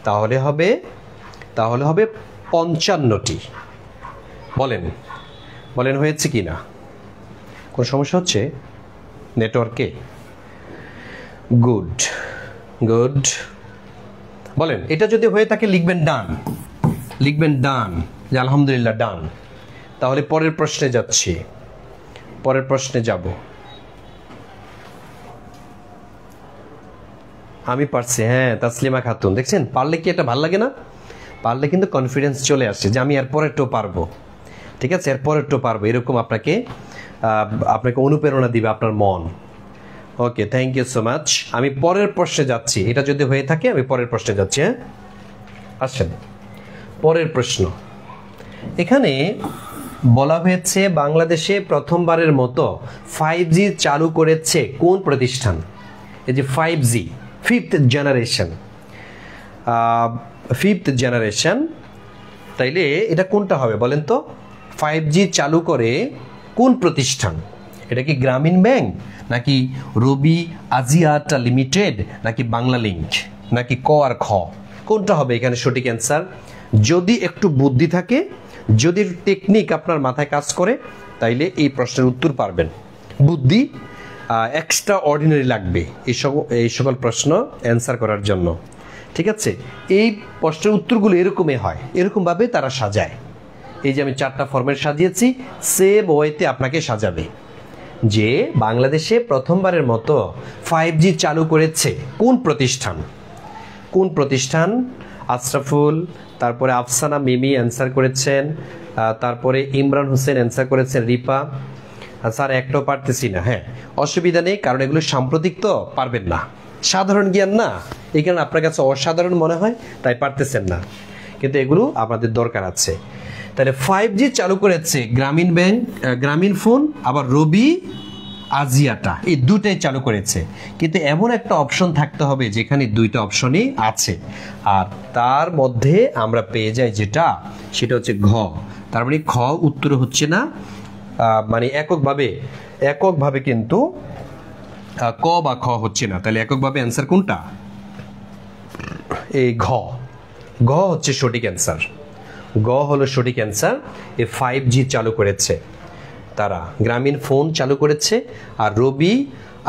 তাহলে হবে 55টি। বলেন হয়েছে কি না? কোন সমস্যা হচ্ছে নেটওয়ার্কে? গুড। বলেন এটা যদি হয়ে থাকে লিখবেন ডান, যে আলহামদুলিল্লাহ ডান। তাহলে পরের প্রশ্নে যাব। আমি পারছি, হ্যাঁ তাসলিমা খাতুন, দেখছেন পারলে কি এটা ভালো লাগে না? পারলে কিন্তু কনফিডেন্স চলে আসছে যে আমি এরপরেরটাও পারবো, ঠিক আছে, এরপরেরটাও পারবো, এরকম আপনাকে অনুপ্রেরণা দিবে আপনার মন। ওকে, থ্যাংক ইউ সো মাচ। আমি পরের প্রশ্নে যাচ্ছি, এটা যদি হয়ে থাকে আমি পরের প্রশ্নে যাচ্ছি। হ্যাঁ আসেন, পরের প্রশ্ন। এখানে বলা হয়েছে বাংলাদেশে প্রথমবারের মতো 5G চালু করেছে কোন প্রতিষ্ঠান? এই যে 5G ফিফথ জেনারেশন, তাইলে এটা কোনটা হবে বলেন তো? 5G চালু করে কোন প্রতিষ্ঠান? এটা কি গ্রামীণ ব্যাংক, নাকি রবি আজিয়াটা লিমিটেড, নাকি বাংলা লিংক, নাকি ক আর খ? কোনটা হবে এখানে সঠিক অ্যান্সার? যদি একটু বুদ্ধি থাকে, যদি টেকনিক আপনার মাথায় কাজ করে, তাইলে এই প্রশ্নের উত্তর পারবেন। বুদ্ধি এক্সট্রা অর্ডিনারি লাগবে এই সকল প্রশ্ন অ্যান্সার করার জন্য, ঠিক আছে। এই প্রশ্নের উত্তরগুলো এরকমই হয়, এরকমভাবে তারা সাজায়। এই যে আমি 4টা ফরম্যাট সাজিয়েছি, সেম ওয়েতে আপনাকে সাজাবে যে বাংলাদেশে প্রথমবারের মতো 5G চালু করেছে কোন প্রতিষ্ঠান? আশরাফুল, তারপরে আফসানা মিমি অ্যান্সার করেছেন, তারপরে ইমরান হোসেন অ্যান্সার করেছেন, রিপা। স্যার একটাও পারতেছি না। হ্যাঁ অসুবিধা নেই, কারণ এগুলো সাম্প্রতিক তো পারবেন না, সাধারণ জ্ঞান না, এই কারণে আপনার কাছে অসাধারণ মনে হয় তাই পারতেছেন না, কিন্তু এগুলো আমাদের দরকার আছে। তাহলে 5G চালু করেছে গ্রামীণ ব্যাংক, গ্রামীণ ফোন, আবার রবি আজিয়াটা, এই দুটাই চালু করেছে। কিন্তু এমন একটা অপশন থাকতে হবে যেখানে দুইটা অপশনই আছে, আর তার মধ্যে আমরা পেয়ে যাই সেটা হচ্ছে ঘ। তার মানে খ উত্তর হচ্ছে না, মানে এককভাবে কিন্তু ক বা খ হচ্ছে না। তাহলে এককভাবে অ্যান্সার কোনটা? এই ঘ হচ্ছে সঠিক অ্যান্সার। গ হলো সঠিক অ্যান্সার। এই 5G চালু করেছে তারা, গ্রামীণ ফোন চালু করেছে, আর রবি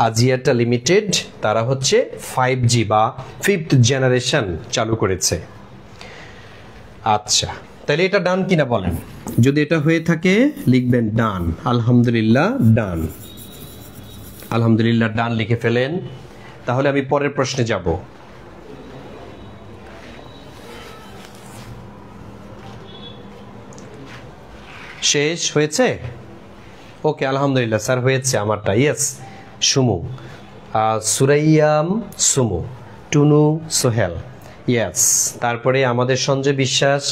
আজিয়াটা লিমিটেড তারা হচ্ছে 5G বা ফিফথ জেনারেশন চালু করেছে। আচ্ছা, তাহলে এটা ডান কিনা বলেন? যদি এটা হয়ে থাকে লিখবেন ডান। আলহামদুলিল্লাহ ডান লিখে ফেলেন। তাহলে আমি পরের প্রশ্নে যাব। শেষ হয়েছে? ওকে, আলহামদুলিল্লাহ স্যার হয়েছে আমারটা। ইয়েস, সুরাইয়াম সুমু, টুনু সোহেল, ইয়েস। তারপরে আমাদের সঞ্জয় বিশ্বাস,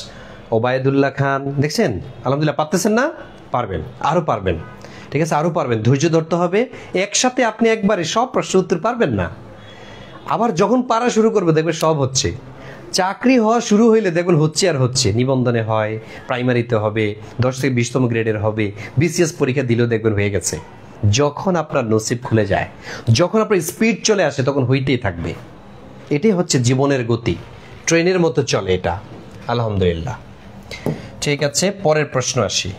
ওবায়দুল্লাহ খান, দেখছেন আলহামদুলিল্লাহ পারতেছেন না? পারবেন, আরও পারবেন, ঠিক আছে, আরও পারবেন। ধৈর্য ধরতে হবে, একসাথে আপনি একবারে সব প্রশ্ন উত্তর পারবেন না। আবার যখন পারা শুরু করবে দেখবেন সব হচ্ছে। চাকরি হওয়া শুরু হইলে দেখুন হচ্ছে আর হচ্ছে, নিবন্ধনে হয়, প্রাইমারিতে হবে, 10 থেকে 20তম গ্রেডের হবে, বিসিএস পরীক্ষা দিলেও দেখবেন হয়ে গেছে। যখন আপনার নসিব খুলে যায়, যখন আপনার স্পিড চলে আসে, তখন হইতেই থাকবে। এটাই হচ্ছে জীবনের গতি। ট্রেনের মতো চলে এটা। আলহামদুলিল্লাহ। ঠিক আছে, পরের প্রশ্ন আসি।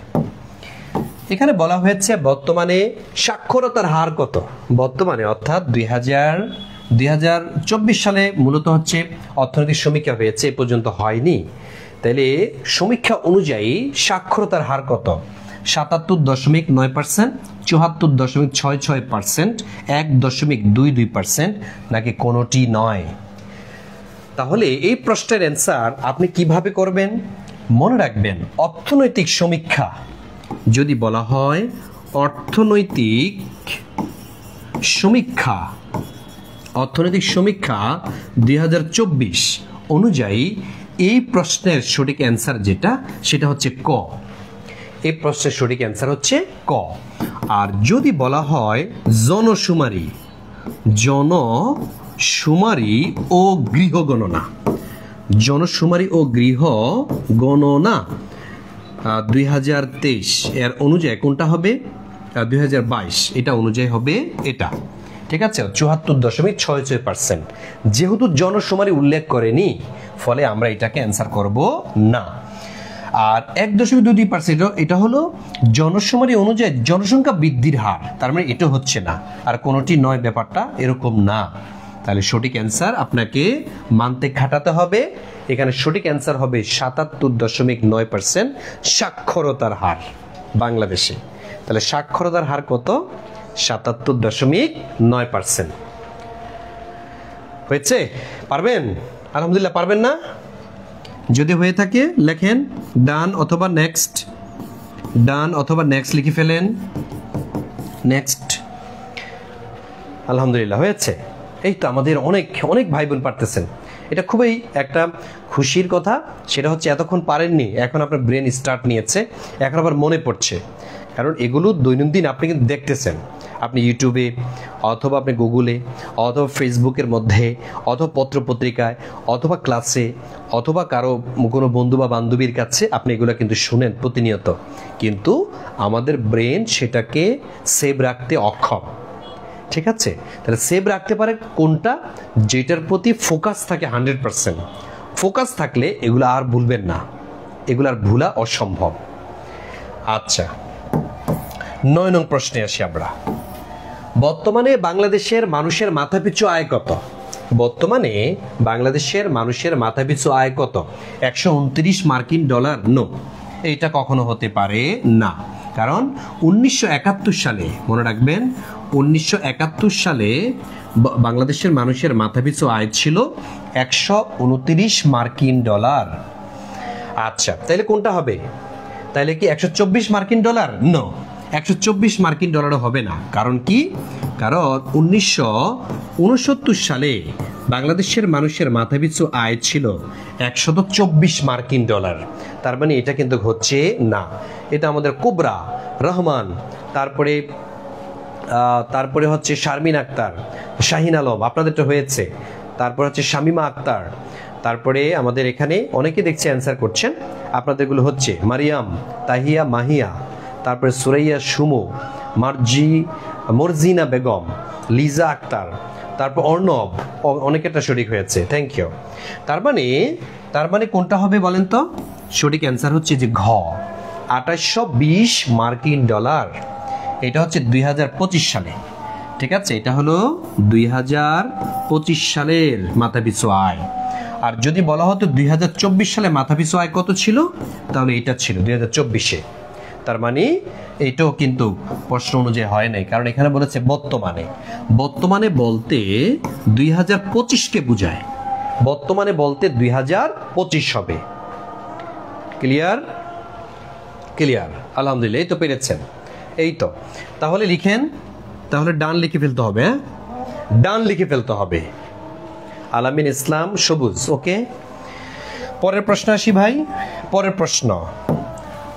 এখানে বলা হয়েছে বর্তমানে সাক্ষরতার হার কত। বর্তমানে অর্থাৎ 2024 সালে মূলত হচ্ছে অর্থনৈতিক সমীক্ষা হয়েছে, এ পর্যন্ত হয়নি। তাহলে সমীক্ষা অনুযায়ী সাক্ষরতার হার কত? 77.9%, 74.66%, 1.22%, নাকি কোনোটি নয়? তাহলে এই প্রশ্নের অ্যান্সার আপনি কিভাবে করবেন? মনে রাখবেন, অর্থনৈতিক সমীক্ষা যদি বলা হয় অর্থনৈতিক সমীক্ষা 2024 অনুযায়ী এই প্রশ্নের সঠিক অ্যান্সার যেটা, সেটা হচ্ছে ক। এই প্রশ্নের সঠিক অ্যান্সার হচ্ছে ক। আর যদি বলা হয় জনশুমারি ও গৃহ গণনা, জনশুমারি ও গৃহ গণনা 2023 এর অনুযায়ী কোনটা হবে? 2022 এটা অনুযায়ী হবে এটা। ঠিক আছে, 74.66%। যেহেতু জনশুমারি উল্লেখ করেনি, ফলে আমরা এটাকে অ্যান্সার করব না। আর 1.22% এটা হলো জনশুমারি অনুযায়ী জনসংখ্যা বৃদ্ধির হার, তার মানে এটা হচ্ছে না। আর কোনোটি নয়, ব্যাপারটা এরকম না। তাহলে সঠিক অ্যান্সার আপনাকে মানতে খাটাতে হবে। এখানে সঠিক অ্যান্সার হবে 77.9% সাক্ষরতার হার বাংলাদেশে। তাহলে সাক্ষরতার হার কত? 77.9%। হয়েছে? পারবেন? আলহামদুলিল্লাহ। পারবেন না? যদি হয়ে থাকে লেখেন ডান অথবা নেক্সট, ডান অথবা নেক্সট লিখে ফেলেন। নেক্সট। আলহামদুলিল্লাহ, হয়েছে। এই তো আমাদের অনেক অনেক ভাই বোন পারতেছেন, এটা খুবই একটা খুশির কথা। সেটা হচ্ছে এতক্ষণ পারেননি, এখন আপনার ব্রেন স্টার্ট নিয়েছে, এখন আবার মনে পড়ছে। কারণ এগুলো দৈনন্দিন আপনি কিন্তু দেখতেছেন, আপনি ইউটিউবে অথবা আপনি গুগলে অথবা ফেসবুকের মধ্যে অথবা পত্রপত্রিকায় অথবা ক্লাসে অথবা কারো কোনো বন্ধু বা বান্ধবীর কাছে আপনি এগুলো কিন্তু শুনেন প্রতিনিয়ত, কিন্তু আমাদের ব্রেন সেটাকে সেভ রাখতে অক্ষম। ঠিক আছে, তাহলে সেভ রাখতে পারে কোনটা? যেটার প্রতি ফোকাস থাকে 100%। ফোকাস থাকলে এগুলো আর ভুলবেন না, এগুলো আর ভুলা অসম্ভব। আচ্ছা, 9 নং প্রশ্নে আসি আমরা। বর্তমানে বাংলাদেশের মানুষের মাথাপিছু আয় কত? বর্তমানে বাংলাদেশের মানুষের মাথাপিছু আয় কত? 129 মার্কিন ডলার? নো, এইটা কখনো হতে পারে না। কারণ 1971 সালে, মনে রাখবেন, 1971 সালে বাংলাদেশের মানুষের মাথাপিছু আয় ছিল 129 মার্কিন ডলার। আচ্ছা, তাহলে কোনটা হবে? তাহলে কি 124 মার্কিন ডলার? নো, 124 মার্কিন ডলারও হবে না। কারণ কি? কারণ 1969 সালে বাংলাদেশের মানুষের মাথাপিছু আয় ছিল 124 মার্কিন ডলার। তার মানে এটা কিন্তু হচ্ছে না। এটা আমাদের কুবরা রহমান, তারপরে হচ্ছে শারমিন আক্তার, শাহিন আলম, আপনাদেরটা হয়েছে। তারপর হচ্ছে শামিমা আক্তার, তারপরে আমাদের এখানে অনেকে দেখছে অ্যান্সার করছেন, আপনাদেরগুলো হচ্ছে মারিয়াম, তাহিয়া, মাহিয়া, তারপরে সুরাইয়া সুমু, মরজিনা বেগম, লিজা আক্তার, তারপর অর্ণব, অনেকেরটা সঠিক হয়েছে, থ্যাংক ইউ। তার মানে কোনটা হবে বলেন তো? সঠিক অ্যান্সার হচ্ছে যে ঘ, 2820 মার্কিন ডলার। এটা হচ্ছে 2025 সালে। ঠিক আছে, এটা হলো 2025 সালের মাথাপিছু আয়। আর যদি বলা হতো 2024 সালে মাথাপিছু আয় কত ছিল, তাহলে এটা ছিল 2024-এ। তার মানে এটাও কিন্তু প্রশ্ন অনুযায়ী হয় নাই, কারণ এখানে বলেছে বর্তমানে। বর্তমানে বলতে 2025-কে বোঝায়, বর্তমানে বলতে 2025 হবে। ক্লিয়ার? ক্লিয়ার, আলহামদুলিল্লাহ। এই তো পেরেছেন, এই তো। তাহলে লিখেন, তাহলে ডান লিখে ফেলতে হবে, হ্যাঁ, ডান লিখে ফেলতে হবে। আলামিন ইসলাম সবুজ, ওকে। পরের প্রশ্ন আসি ভাই, পরের প্রশ্ন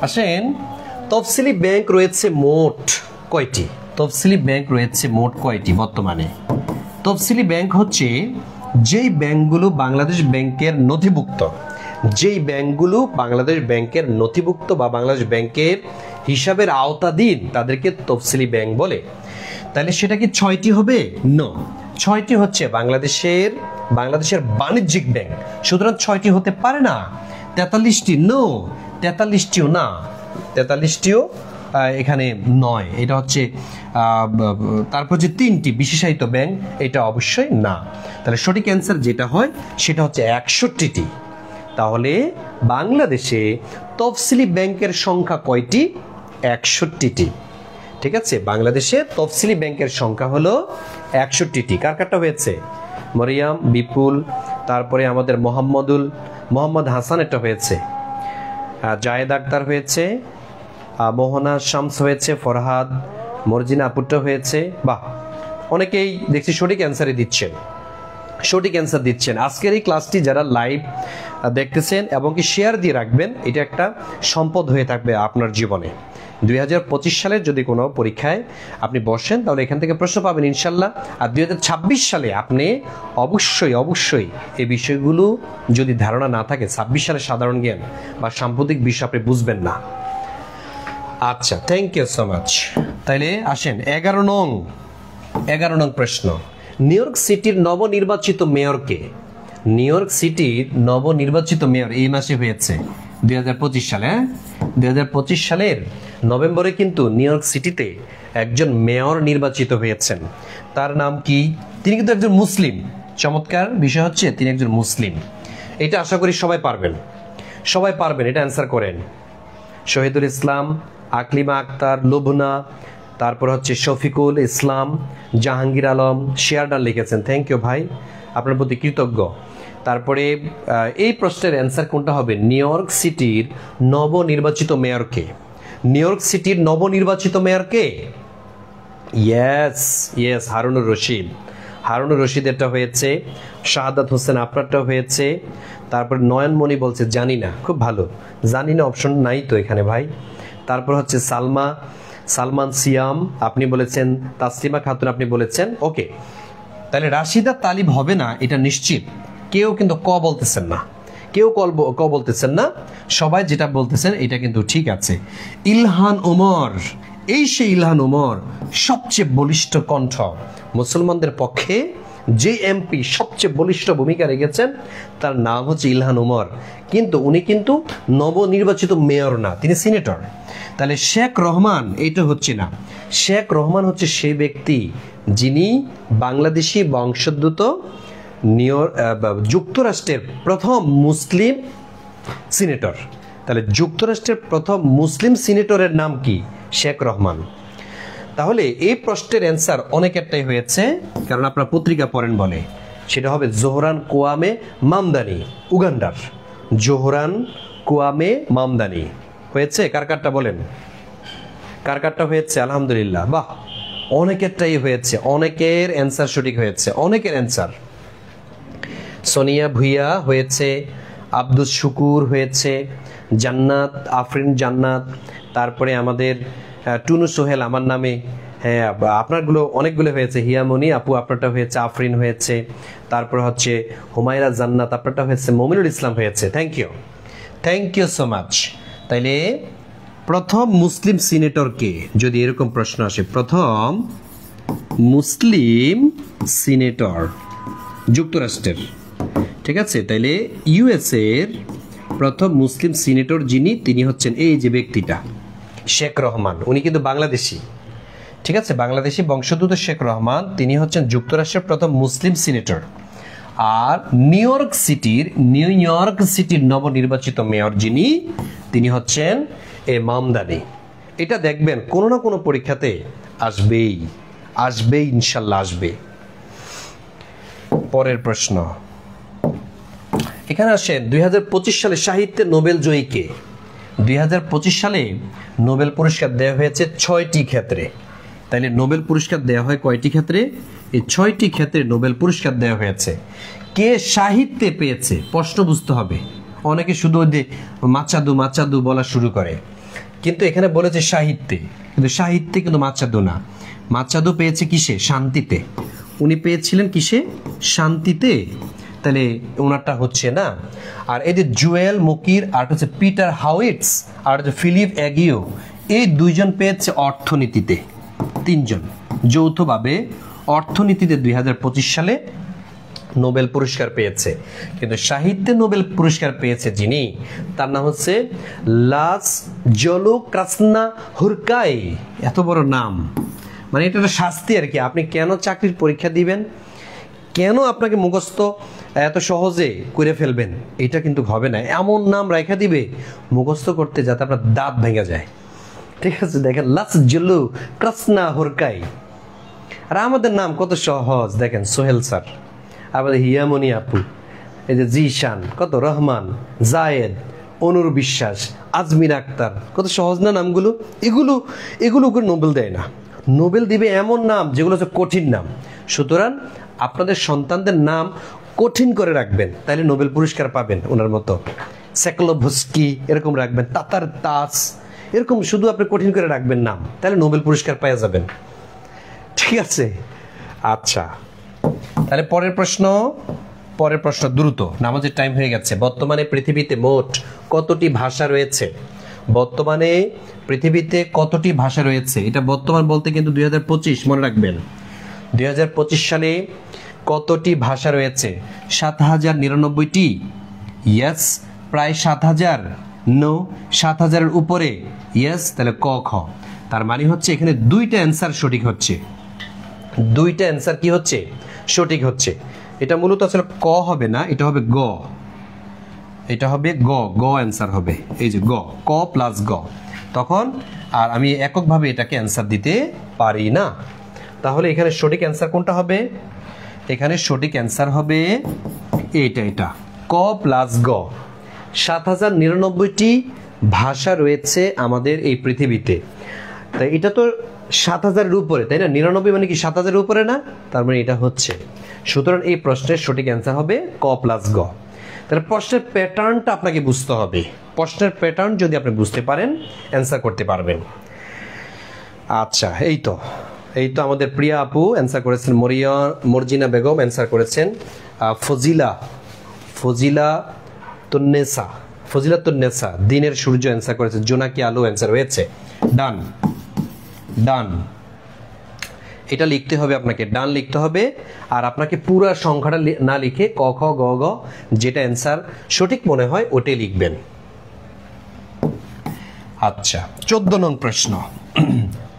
আসেন। তফসিলি ব্যাংক রয়েছে মোট কয়টি? তফসিলি ব্যাংক রয়েছে মোট কয়টি বর্তমানে? তফসিলি ব্যাংক হচ্ছে যেই ব্যাংকগুলো বাংলাদেশ ব্যাংকের নথিভুক্ত, যেই ব্যাংকগুলো বাংলাদেশ ব্যাংকের নথিভুক্ত বা বাংলাদেশ ব্যাংকের হিসাবের আওতাধীন, তাদেরকে তফসিলি ব্যাংক বলে। তাহলে সেটা কি 6টি হবে? নো, 6টি হচ্ছে বাংলাদেশের বাংলাদেশের বাণিজ্যিক ব্যাংক, সুতরাং 6টি হতে পারে না। 43টি, নো, 43টিও না, 43টিও এখানে নয়। এটা হচ্ছে তারপর যে 3টি বিশেষায়িত ব্যাংক, এটা অবশ্যই না। তাহলে সঠিক অ্যান্সার যেটা হয় সেটা হচ্ছে 61টি। তাহলে বাংলাদেশে তফসিলি ব্যাংকের সংখ্যা কয়টি? 61টি। ঠিক আছে, বাংলাদেশে তফসিলি ব্যাংকের সংখ্যা হলো 61টি। কার কারটা হয়েছে? মরিয়াম, বিপুল, তারপরে আমাদের মোহাম্মদ হাসান এটা হয়েছে, জায়েদ আক্তার হয়েছে, মোহনা শামস হয়েছে, ফরহাদ, মর্জিনা আপুরটা হয়েছে। বাহ, অনেকেই দেখছি সঠিক অ্যান্সারই দিচ্ছেন, সঠিক অ্যান্সার দিচ্ছেন। আজকের এই ক্লাসটি যারা লাইভ দেখতেছেন এবং কি শেয়ার দিয়ে রাখবেন, এটা একটা সম্পদ হয়ে থাকবে আপনার জীবনে। 2025 সালের যদি কোনো পরীক্ষায় আপনি বসেন তাহলে এখান থেকে প্রশ্ন পাবেন ইনশাল্লাহ। আর 2026 সালে আপনি অবশ্যই এই বিষয়গুলো যদি ধারণা না থাকে, 26 সালে সাধারণ জ্ঞান বা সাম্প্রতিক বিষয় আপনি বুঝবেন না। আচ্ছা, থ্যাংক ইউ সো মাচ। তাইলে আসেন 11 নং প্রশ্ন। নিউ ইয়র্ক সিটির নবনির্বাচিত মেয়রকে? নিউ ইয়র্ক সিটির নবনির্বাচিত মেয়র এই মাসে হয়েছে 2025 সালে। 2025 সালের নভেম্বরে কিন্তু নিউ ইয়র্ক সিটিতে একজন মেয়র নির্বাচিত হয়েছেন। তার নাম কি? তিনি কিন্তু একজন মুসলিম। চমৎকার বিষয় হচ্ছে তিনি একজন মুসলিম। এটা আশা করি সবাই পারবেন, এটা অ্যান্সার করেন। শহীদুল ইসলাম, আকলিমা আক্তার, লুবনা, তারপর হচ্ছে শফিকুল ইসলাম, জাহাঙ্গীর আলম, শেয়ারডান লিখেছেন। থ্যাংক ইউ ভাই, আপনার প্রতি কৃতজ্ঞ। তারপরে এই প্রশ্নের অ্যান্সার কোনটা হবে? নিউ ইয়র্ক সিটির নবনির্বাচিত মেয়রকে? নিউ ইয়র্ক সিটির নবনির্বাচিত মেয়রকে? ইয়েস, হারুনুর রশিদ এটা হয়েছে। শাহাদাত হোসেন আপনারটা হয়েছে। তারপর নয়নমণি বলছে জানি না। খুব ভালো, জানি না অপশন নাই তো এখানে ভাই। তারপর হচ্ছে সালমান সিয়াম আপনি বলেছেন, তাসলিমা খাতুন আপনি বলেছেন। ওকে, তাহলে রাশিদা তালিব হবে না এটা নিশ্চিত। কেউ কিন্তু বলতেছেন না, সবাই যেটা বলতেছেন এটা কিন্তু ঠিক আছে। ইলহান ওমর, এই সেই ইলহান ওমর, সবচেয়ে বলিষ্ঠ কণ্ঠ, মুসলমানদের পক্ষে যে এমপি সবচেয়ে বলিষ্ঠ ভূমিকা রেখেছেন তার নাম হচ্ছে ইলহান ওমর। কিন্তু উনি কিন্তু নবনির্বাচিত মেয়র না, তিনি সিনেটর। তাহলে শেখ রহমান এটা হচ্ছে না। শেখ রহমান হচ্ছে সেই ব্যক্তি যিনি বাংলাদেশি বংশোদ্ভূত যুক্তরাষ্ট্রের প্রথম মুসলিম সিনেটর। তাহলে যুক্তরাষ্ট্রের প্রথম মুসলিম সিনেটরের নাম কি? শেখ রহমান। তাহলে এই প্রশ্নের অ্যান্সার অনেকেরটাই হয়েছে, কারণ আপনারা পত্রিকা পড়েন বলে। সেটা হবে জোহরান কোয়ামে মামদানি, উগান্ডার। জোহরান কোয়ামে মামদানি হয়েছে। কারটা বলেন, কারটা হয়েছে? আলহামদুলিল্লাহ, বাহ, অনেকেরটাই হয়েছে, অনেকের অ্যান্সার সঠিক হয়েছে, অনেকের অ্যান্সার। সোনিয়া ভুইয়া হয়েছে, আব্দুস শুকুর হয়েছে, জান্নাত আফরিন জান্নাত, তারপরে আমাদের টুনু সোহেল আমার নামে, হ্যাঁ আপনারগুলো অনেকগুলো হয়েছে। হিয়ামনি আপু আপনারটা হয়েছে, আফরিন হয়েছে, তারপর হচ্ছে হুমায়রা জান্নাত আপনারটা হয়েছে, মমিনুল ইসলাম হয়েছে। Thank you so much. তাইলে প্রথম মুসলিম সিনেটরকে যদি এরকম প্রশ্ন আসে, প্রথম মুসলিম সিনেটর যুক্তরাষ্ট্রের, ঠিক আছে, তাইলে ইউএসএ এর প্রথম মুসলিম সিনেটর যিনি, তিনি হচ্ছেন এই যে ব্যক্তিটা, শেখ রহমান। উনি কিন্তু বাংলাদেশি, ঠিক আছে, বাংলাদেশি বংশোদ্ভূত শেখ রহমান, তিনি হচ্ছেন যুক্তরাষ্ট্রের প্রথম মুসলিম সিনেটর। আর নিউ ইয়র্ক সিটির নবনির্বাচিত মেয়র যিনি, তিনি হচ্ছেন মামদানি। এটা দেখবেন কোনো না কোনো পরীক্ষাতে আসবেই, ইনশাল্লাহ আসবে। পরের প্রশ্ন, এখানে আসেন 2025 সালে সাহিত্যে নোবেল জয়ীকে? 2025 সালে নোবেল পুরস্কার দেওয়া হয়েছে 6টি ক্ষেত্রে। তাইলে নোবেল পুরস্কার দেওয়া হয় কয়টি ক্ষেত্রে? এই 6টি ক্ষেত্রে নোবেল পুরস্কার দেওয়া হয়েছে। কে সাহিত্যে পেয়েছে প্রশ্ন বুঝতে হবে। অনেকে শুধু মাচাদু বলা শুরু করে, কিন্তু এখানে বলেছে সাহিত্যে, কিন্তু সাহিত্যে কিন্তু মাচাদু না। মাচাদু পেয়েছে কিসে? শান্তিতে। উনি পেয়েছিলেন কিসে? শান্তিতে। তাহলে ওনারটা হচ্ছে না। আর এই যে জুয়েল মুকির, আর হচ্ছে পিটার হাউইটস, আর হচ্ছে ফিলিপ এগিও, এই দুইজন পেয়েছে নোবেল পুরস্কার পেয়েছে, কিন্তু সাহিত্যে নোবেল পুরস্কার পেয়েছে যিনি, তার নাম হচ্ছে লাজলো ক্রাসনাহোরকাই। এত বড় নাম, মানে এটা একটা শাস্তি আর কি। আপনি কেন চাকরির পরীক্ষা দিবেন, কেন আপনাকে মুখস্থ এত সহজে করে ফেলবেন, এটা কিন্তু হবে না। এমন নাম রাখা দিবে মুখস্থ করতে যাতে আপনার দাঁত ভেঙে যায়। ঠিক আছে, দেখেন লাজলো ক্রাসনাহোরকাই। আর আমাদের নাম কত সহজ, দেখেন সোহেল স্যার, আমাদের হিয়ামনি আপু, এই যে জিশান, কত রহমান, জায়েদ, অনুর বিশ্বাস, আজমির আক্তার, কত সহজ না নামগুলো। এগুলো করে নোবেল দেয় না, নোবেল দিবে এমন নাম যেগুলো হচ্ছে কঠিন নাম। সুতরাং আপনাদের সন্তানদের নাম কঠিন করে রাখবেন, তাইলে নোবেল পুরস্কার পাবেন। ওনার মতো সেকলোভস্কি এরকম রাখবেন, তাতার তাস এরকম শুধু আপনি কঠিন করে রাখবেন নাম, তাহলে নোবেল পুরস্কার পেয়ে যাবেন। ঠিক আছে, আচ্ছা তাহলে পরের প্রশ্ন দ্রুত, নামাজের টাইম হয়ে গেছে। বর্তমানে পৃথিবীতে মোট কতটি ভাষা রয়েছে? বর্তমানে পৃথিবীতে কতটি ভাষা রয়েছে? এটা বর্তমান বলতে কিন্তু 2025 মনে রাখবেন। 2025 সালে কতটি ভাষা রয়েছে? 7099টি। ইয়েস, প্রায় 7000। নো, 7000-এর উপরে। ইয়েস, তাহলে ক খ। তার মানে হচ্ছে এখানে দুইটা অ্যান্সার সঠিক হচ্ছে, দুইটা অ্যান্সার কি হচ্ছে? সঠিক হচ্ছে। এটা মূলত আসলে ক হবে না, এটা হবে গ, এটা হবে গ, গ অ্যান্সার হবে। এই যে গ, ক প্লাস গ। তখন আর আমি এককভাবে এটাকে অ্যান্সার দিতে পারি না। তাহলে এখানে সঠিক অ্যান্সার কোনটা হবে? এখানে সঠিক অ্যান্সার হবে এটা ক প্লাস গ। 7099টি ভাষা রয়েছে আমাদের এই পৃথিবীতে। তাই এটা তো 7000-এর উপরে, তাই না? 99 মানে কি 7000-এর উপরে না? তার মানে এটা হচ্ছে। সুতরাং এই প্রশ্নের সঠিক অ্যান্সার হবে ক প্লাস গ। তাহলে প্রশ্নের প্যাটার্নটা আপনাকে বুঝতে হবে। প্রশ্নের প্যাটার্ন যদি আপনি বুঝতে পারেন, অ্যান্সার করতে পারবেন। আচ্ছা, এই তো আমাদের প্রিয়া আপু অ্যান্সার করেছেন, মর্জিনা বেগম অ্যান্সার করেছেন, ফজিলা তুন্নেসা দিনের সূর্য অ্যান্সার করেছে, জোনাকি আলো অ্যান্সার হয়েছে। ডান এটা লিখতে হবে আপনাকে, ডান লিখতে হবে। আর আপনাকে পুরো সংখ্যাটা না লিখে ক খ গ গ যেটা অ্যান্সার সঠিক মনে হয় ওটাই লিখবেন। আচ্ছা, 14 নং প্রশ্ন।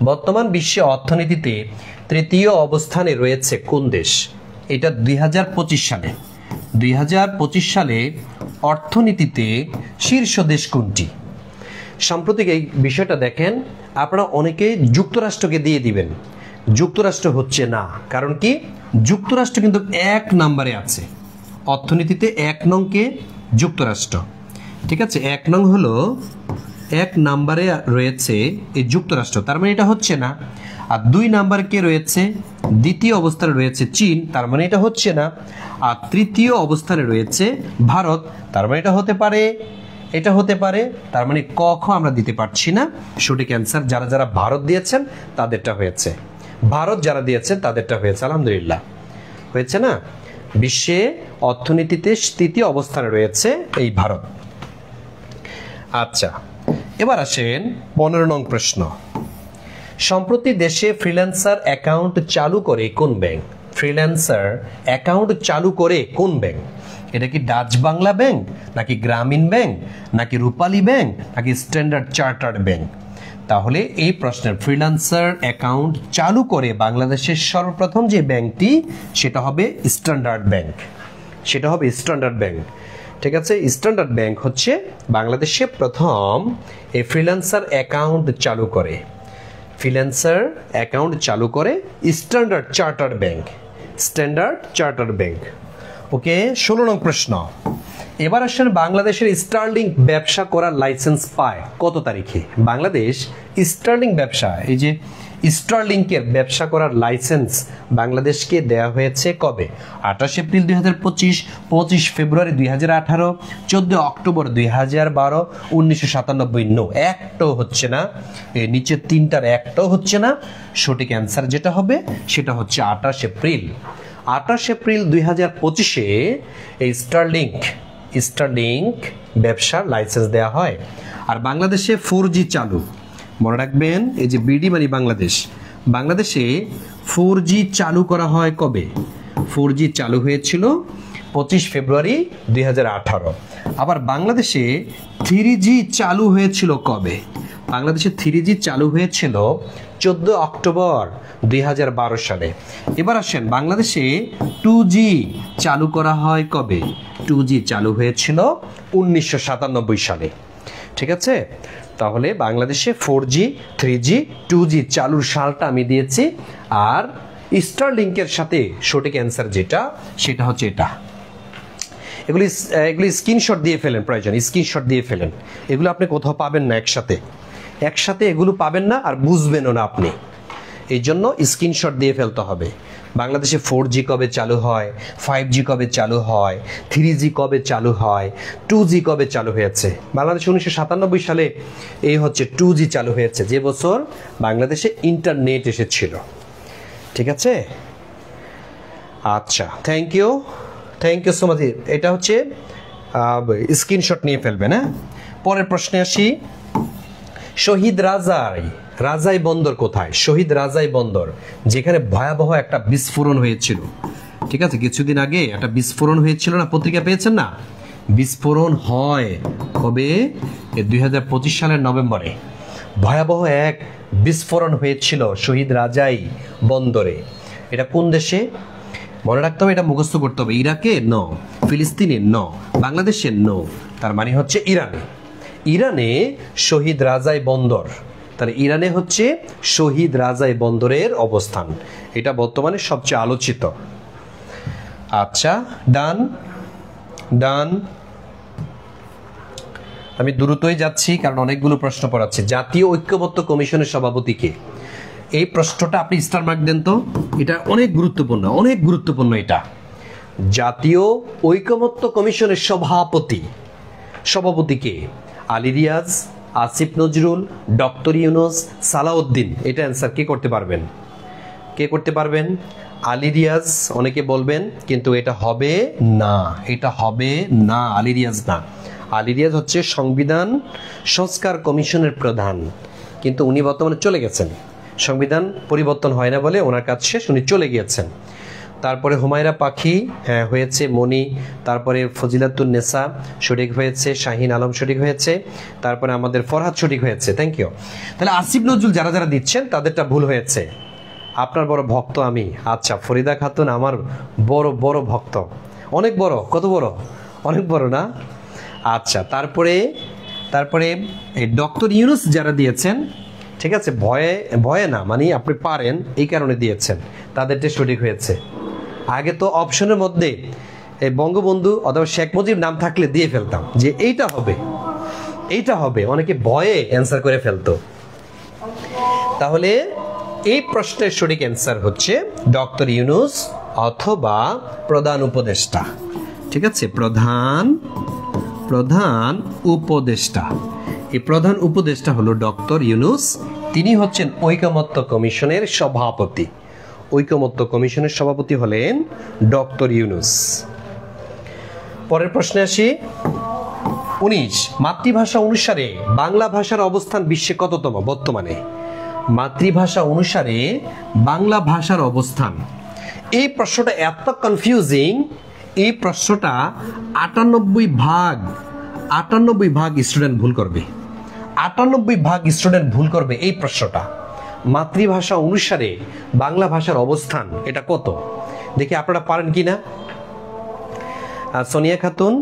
বর্তমান বিশ্বে অর্থনীতিতে তৃতীয় অবস্থানে রয়েছে কোন দেশ? এটা 2025 সালে। 2025 সালে অর্থনীতিতে শীর্ষ দেশ কোনটি? সাম্প্রতিক এই বিষয়টা দেখেন, আপনারা অনেকেই যুক্তরাষ্ট্রকে দিয়ে দিবেন। যুক্তরাষ্ট্র হচ্ছে না, কারণ কি? যুক্তরাষ্ট্র কিন্তু 1 নম্বরে আছে অর্থনীতিতে। 1 নং কে? যুক্তরাষ্ট্র। ঠিক আছে, 1 নং হলো 1 নম্বরে রয়েছে এই যুক্তরাষ্ট্র, তার মানে এটা হচ্ছে না। আর 2 নাম্বার কে রয়েছে? দ্বিতীয় অবস্থানে রয়েছে চীন, তার মানে এটা হচ্ছে না। আর তৃতীয় অবস্থানে রয়েছে ভারত, তার মানে এটা হতে পারে, এটা হতে পারে। তার মানে ক খ আমরা দিতে পারছি না। সঠিক অ্যান্সার যারা ভারত দিয়েছেন তাদেরটা হয়েছে, ভারত যারা দিয়েছেন তাদেরটা হয়েছে। আলহামদুলিল্লাহ, হয়েছে না? বিশ্বে অর্থনীতিতে তৃতীয় অবস্থানে রয়েছে এই ভারত। আচ্ছা, এবার আসেন 15 নং প্রশ্ন। সম্প্রতি দেশে ফ্রিল্যান্সার অ্যাকাউন্ট চালু করে কোন ব্যাংক? ফ্রিল্যান্সার অ্যাকাউন্ট চালু করে কোন ব্যাংক? এটা কি ডাচ বাংলা ব্যাংক, নাকি গ্রামীণ ব্যাংক, নাকি রূপালী ব্যাংক, নাকি স্ট্যান্ডার্ড চার্টার্ড ব্যাংক? তাহলে এই প্রশ্নের ফ্রিল্যান্সার অ্যাকাউন্ট চালু করে বাংলাদেশের সর্বপ্রথম যে ব্যাংকটি, সেটা হবে স্ট্যান্ডার্ড ব্যাংক। সেটা হবে স্ট্যান্ডার্ড ব্যাংক। ঠিক আছে, স্ট্যান্ডার্ড ব্যাংক হচ্ছে বাংলাদেশে প্রথম এই ফ্রিল্যান্সার অ্যাকাউন্ট চালু করে। ফ্রিল্যান্সার অ্যাকাউন্ট চালু করে Standard Chartered bank, Standard Chartered bank. Okay, 16 নং প্রশ্ন। এবার আসেন, বাংলাদেশের স্টার্লিং ব্যবসা করার লাইসেন্স পায় কত তারিখে? বাংলাদেশ স্টার্লিং ব্যবসা, এই যে স্টার্লিংকের ব্যবসা করার লাইসেন্স বাংলাদেশকে দেয়া হয়েছে কবে? 28 এপ্রিল 2025, 25 ফেব্রুয়ারি 2018, 14 অক্টোবর 2012, 1997। নো, একটাও হচ্ছে না। এই নিচের তিনটার একটাও হচ্ছে না। সঠিক অ্যান্সার যেটা হবে সেটা হচ্ছে 28 এপ্রিল। 28 এপ্রিল 2025-এ এই স্টার্লিং ব্যবসার লাইসেন্স দেওয়া হয়। আর বাংলাদেশে 4G চালু, মনে রাখবেন, এই যে বিডি মানে বাংলাদেশে 4G চালু করা হয় কবে? 4G চালু হয়েছিল 25 ফেব্রুয়ারি 2018। আবার বাংলাদেশে 3G চালু হয়েছিল কবে? বাংলাদেশে 3G চালু হয়েছিল 14 অক্টোবর 2012 সালে। এবার আসেন, বাংলাদেশে 2G চালু করা হয় কবে? 2G চালু হয়েছিল 1997 সালে। ঠিক আছে, তাহলে বাংলাদেশে 4G 3G 2G চালুর সালটা আমি দিয়েছি, আর স্টারলিংকের সাথে সঠিক অ্যান্সার যেটা সেটা হচ্ছে এটা। এগুলি স্ক্রিনশট দিয়ে ফেলেন, প্রয়োজন স্ক্রিনশট দিয়ে ফেলেন। এগুলো আপনি কোথাও পাবেন না একসাথে এগুলো পাবেন না, আর বুঝবেনও না আপনি। এই জন্য স্ক্রিনশট দিয়ে ফেলতে হবে। বাংলাদেশে 4G কবে চালু হয়, 5G কবে চালু হয়, 3G কবে চালু হয়, 2G কবে চালু হয়েছে। বাংলাদেশে 1997 সালে এই হচ্ছে 2G চালু হয়েছে, যে বছর বাংলাদেশে ইন্টারনেট এসেছিল। ঠিক আছে, আচ্ছা, থ্যাংক ইউ সো মাচ। এটা হচ্ছে স্ক্রিনশট নিয়ে ফেলবেন। হ্যাঁ, পরের প্রশ্নে আসি। শহীদ রাজাই বন্দর কোথায়? শহীদ রাজাই বন্দর, যেখানে ভয়াবহ একটা বিস্ফোরণ হয়েছিল। ঠিক আছে, কিছুদিন আগে একটা বিস্ফোরণ হয়েছিল না, পত্রিকা পেয়েছেন না? বিস্ফোরণ হয় কবে? 2025 সালের নভেম্বরে ভয়াবহ এক বিস্ফোরণ হয়েছিল শহীদ রাজাই বন্দরে। এটা কোন দেশে? মনে রাখতে হবে, এটা মুখস্থ করতে হবে। ইরাকে নো, ফিলিস্তিনে নো, বাংলাদেশে নো, তার মানে হচ্ছে ইরানে শহীদ রাজাই বন্দর। তাহলে ইরানে হচ্ছে শহীদ রাজাই বন্দরের অবস্থান। এটা বর্তমানে সবচেয়ে আলোচিত। আচ্ছা, ডান। আমি দ্রুতই যাচ্ছি কারণ অনেকগুলো প্রশ্ন পড়াচ্ছি। জাতীয় ঐক্যমত্য কমিশনের সভাপতি কে? এই প্রশ্নটা আপনি স্টার মার্ক দেন তো, এটা অনেক গুরুত্বপূর্ণ। এটা জাতীয় ঐক্যমত্য কমিশনের সভাপতি কে? আলী রিয়াজ, আসিফ নজরুল, ডক্টর ইউনুস, সালাউদ্দিন। এটা অ্যান্সার কে করতে পারবেন? আলী রিয়াজ অনেকে বলবেন, কিন্তু এটা হবে না। আলী রিয়াজ না। আলী রিয়াজ হচ্ছে সংবিধান সংস্কার কমিশনের প্রধান, কিন্তু উনি বর্তমানে চলে গেছেন। সংবিধান পরিবর্তন হয় না বলে ওনার কাজ শেষ, উনি চলে গিয়েছেন। তারপরে হুমায়রা পাখি হয়েছে, মনি, তারপরে ফজিলাতুন নেসা সঠিক হয়েছে, শাহিন আলম সঠিক হয়েছে, তারপরে আমাদের ফরহাদ সঠিক হয়েছে। Thank you. তাহলে আসিফ নজরুল যারা দিচ্ছেন তাদেরটা ভুল হয়েছে। আপনার বড় ভক্ত আমি। আচ্ছা, ফরিদা খাতুন আমার বড় ভক্ত, অনেক বড়। কত বড়? অনেক বড় না? আচ্ছা, তারপরে এই ডক্টর ইউনুস যারা দিয়েছেন, ঠিক আছে, ভয়ে না, মানে আপনি পারেন এই কারণে দিয়েছেন, তাদেরটা সঠিক হয়েছে। আগে তো অপশনের মধ্যে এই বঙ্গবন্ধু অথবা শেখ মুজিব নাম থাকলে দিয়ে ফেলতাম যে এইটা হবে, অনেকে ভয়ে অ্যান্সার করে ফেলতো। তাহলে এই প্রশ্নের সঠিক অ্যান্সার হচ্ছে ডক্টর ইউনুস অথবা প্রধান উপদেষ্টা। ঠিক আছে, প্রধান উপদেষ্টা। এই প্রধান উপদেষ্টা হলো ডক্টর ইউনুস, তিনি হচ্ছেন ঐকমত্য কমিশনের সভাপতি। ঐকমত্য কমিশনের সভাপতি হলেন ডক্টর ইউনুস। পরের প্রশ্নে আসি। 19, মাতৃভাষা অনুসারে বাংলা ভাষার অবস্থান বিশ্বে কততম বর্তমানে? মাতৃভাষা অনুসারে বাংলা ভাষার অবস্থান, এই প্রশ্নটা এত কনফিউজিং। এই প্রশ্নটা 98 ভাগ স্টুডেন্ট ভুল করবে। 98 ভাগ স্টুডেন্ট ভুল করবে এই প্রশ্নটা। মাতৃভাষা অনুসারে বাংলা ভাষার অবস্থান এটা কত? দেখি আপনারা পারেন কিনা। সোনিয়া খাতুন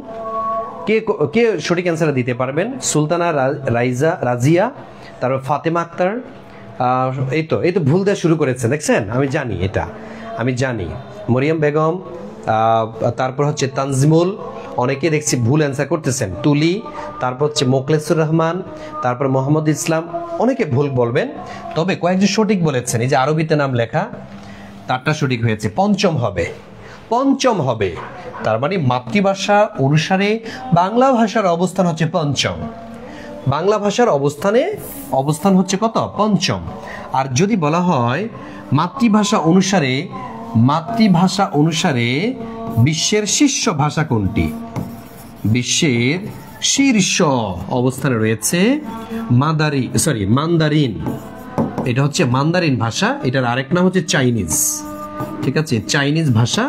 কে সঠিক অ্যান্সার দিতে পারবেন? সুলতানা রাজিয়া, তারপর ফাতেমা আক্তার। এই তো ভুল দেওয়া শুরু করেছে, দেখছেন? আমি জানি। মরিয়ম বেগম, তারপর হচ্ছে তানজিমুল, অনেকে দেখছি ভুল অ্যান্সার করতেছেন। তুলি, তারপর হচ্ছে মোখলেসুর রহমান, তারপর মোহাম্মদ ইসলাম, অনেকে ভুল বলবেন, তবে কয়েকজন সঠিক বলেছেন। এই যে আরবিতে নাম লেখা, তারটা সঠিক হয়েছে। পঞ্চম হবে, তার মানে মাতৃভাষা অনুসারে বাংলা ভাষার অবস্থান হচ্ছে পঞ্চম। বাংলা ভাষার অবস্থান হচ্ছে কত? পঞ্চম। আর যদি বলা হয় মাতৃভাষা অনুসারে বিশ্বের শীর্ষ ভাষা কোনটি? বিশ্বের শীর্ষ অবস্থানে রয়েছে মান্দারিন। এটা হচ্ছে মান্দারিন ভাষা, এটার আরেক নাম হচ্ছে চাইনিজ। ঠিক আছে, চাইনিজ ভাষা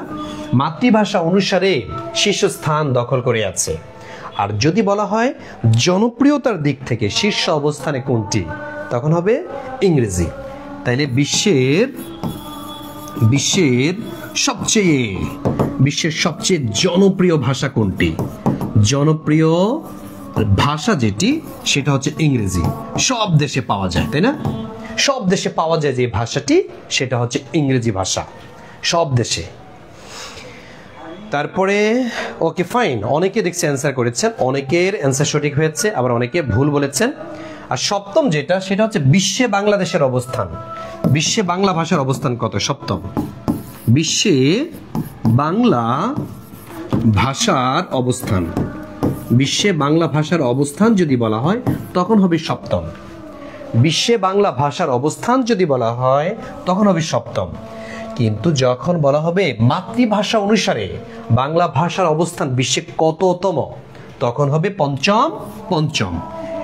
মাতৃভাষা অনুসারে শীর্ষস্থান দখল করে আছে। আর যদি বলা হয় জনপ্রিয়তার দিক থেকে শীর্ষ অবস্থানে কোনটি, তখন হবে ইংরেজি। তাইলে বিশ্বের সবচেয়ে জনপ্রিয় ভাষা কোনটি? জনপ্রিয় ভাষা যেটি সেটা হচ্ছে ইংরেজি। সব দেশে পাওয়া যায়, তাই না? সব দেশে পাওয়া যায় যে ভাষাটি, সেটা হচ্ছে ইংরেজি ভাষা, সব দেশে। তারপরে ওকে ফাইন, অনেকে দেখছি অ্যান্সার করেছেন, অনেকের অ্যান্সার সঠিক হয়েছে, আবার অনেকে ভুল বলেছেন। আর সপ্তম যেটা, সেটা হচ্ছে বিশ্বে বাংলাদেশের অবস্থান। বিশ্বে বাংলা ভাষার অবস্থান কত? সপ্তম। বিশ্বে বাংলা ভাষার অবস্থান, বিশ্বে বাংলা ভাষার অবস্থান যদি বলা হয় তখন হবে সপ্তম। বিশ্বে বাংলা ভাষার অবস্থান যদি বলা হয় তখন হবে সপ্তম। কিন্তু যখন বলা হবে মাতৃভাষা অনুসারে বাংলা ভাষার অবস্থান বিশ্বে কততম, তখন হবে পঞ্চম।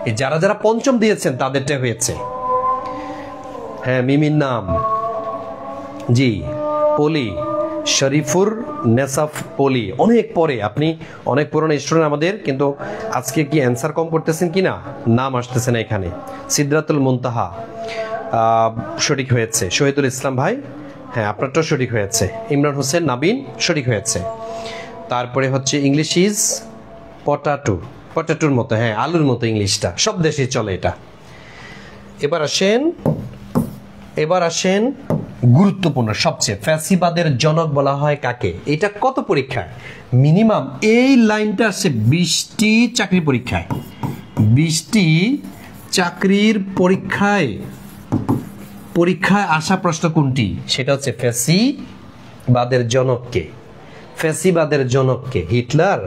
এই যারা যারা পঞ্চম দিয়েছেন তাদেরটা হয়েছে। হ্যাঁ, মিমির নাম, জি, পলি, শরীফুর নেসাফ পলি। অনেক পরে, আপনি অনেক পুরনো স্টুডেন্ট আমাদের, কিন্তু আজকে কি অ্যান্সার কম করতেছেন কিনা, নাম আসতেছে না এখানে। সিদরাতুল মুনতাহা সঠিক হয়েছে। শহীদুল ইসলাম ভাই, হ্যাঁ আপনারটাও সঠিক হয়েছে। ইমরান হোসেন নাবিন সঠিক হয়েছে। তারপরে হচ্ছে ইংলিশ ইজ পটাটোর মতো, হ্যাঁ আলুর মতো ইংলিশটা, সব দেশে চলে এটা। এবার আসেন গুরুত্বপূর্ণ সবচেয়ে, ফ্যাসিবাদের জনক বলা হয় কাকে? এটা কত পরীক্ষায় মিনিমাম এই লাইনটা আসছে 20টি চাকরির পরীক্ষায়। 20টি চাকরির পরীক্ষায় আসা প্রশ্ন কোনটি? সেটা হচ্ছে ফ্যাসিবাদের জনককে। ফ্যাসিবাদের জনককে হিটলার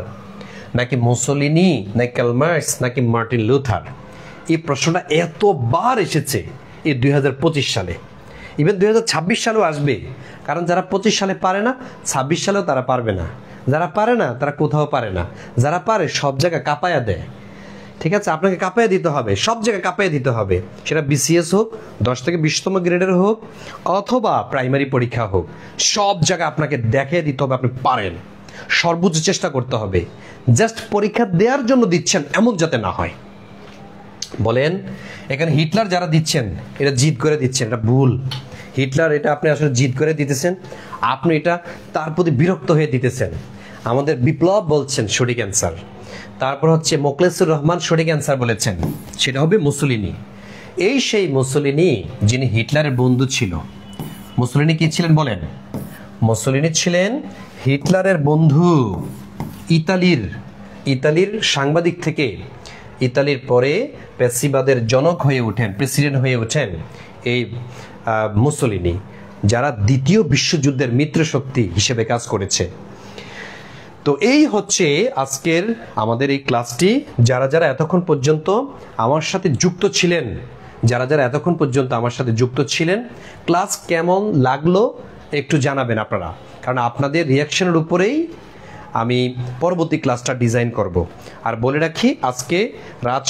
নাকি মুসোলিনি নাকি কার্ল মার্কস নাকি মার্টিন লুথার? এই প্রশ্নটা এতবার এসেছে এই 2025 সালে, ইভেন 2026 সালেও আসবে। কারণ যারা 25 সালে পারে না, 26 সালেও তারা পারবে না। যারা পারে না তারা কোথাও পারে না, যারা পারে সব জায়গায় কাঁপায়া দেয়। ঠিক আছে, আপনাকে কাঁপাইয়া দিতে হবে, সব জায়গায় কাঁপাইয়া দিতে হবে। সেটা বিসিএস হোক, 10 থেকে 20তম গ্রেডের হোক, অথবা প্রাইমারি পরীক্ষা হোক, সব জায়গায় আপনাকে দেখিয়ে দিতে হবে আপনি পারেন। সর্বোচ্চ চেষ্টা করতে হবে। জাস্ট পরীক্ষা দেওয়ার জন্য দিচ্ছেন এমন যাতে না হয়। বলেন, এখানে হিটলার যারা দিচ্ছেন এটা জিদ করে দিচ্ছেন, এটা ভুল। হিটলার এটা আপনি আসলে জিদ করে দিতেছেন, আপনি এটা তার প্রতি বিরক্ত হয়ে দিতেছেন। আমাদের বিপ্লব বলছেন সঠিক অ্যান্সার। তারপর হচ্ছে মোখলেসুর রহমান সঠিক অ্যান্সার বলেছেন, সেটা হবে মুসোলিনি। এই সেই মুসোলিনি যিনি হিটলারের বন্ধু ছিল। মুসোলিনি কি ছিলেন বলেন? মুসোলিনি ছিলেন হিটলারের বন্ধু। ইতালির সাংবাদিক থেকে ইতালির পরে ফ্যাসিবাদের জনক হয়ে ওঠেন, প্রেসিডেন্ট হয়ে ওঠেন এই মুসোলিনি, যারা দ্বিতীয় বিশ্বযুদ্ধের মিত্রশক্তি হিসেবে কাজ করেছে। তো এই হচ্ছে আজকের আমাদের এই ক্লাসটি। যারা যারা এতক্ষণ পর্যন্ত আমার সাথে যুক্ত ছিলেন, ক্লাস কেমন লাগলো একটু জানাবেন আপনারা, কারণ আপনাদের রিয়াকশনের উপরেই আমি পরবর্তী ক্লাসটা ডিজাইন করব। আর বলে রাখি, আজকে রাত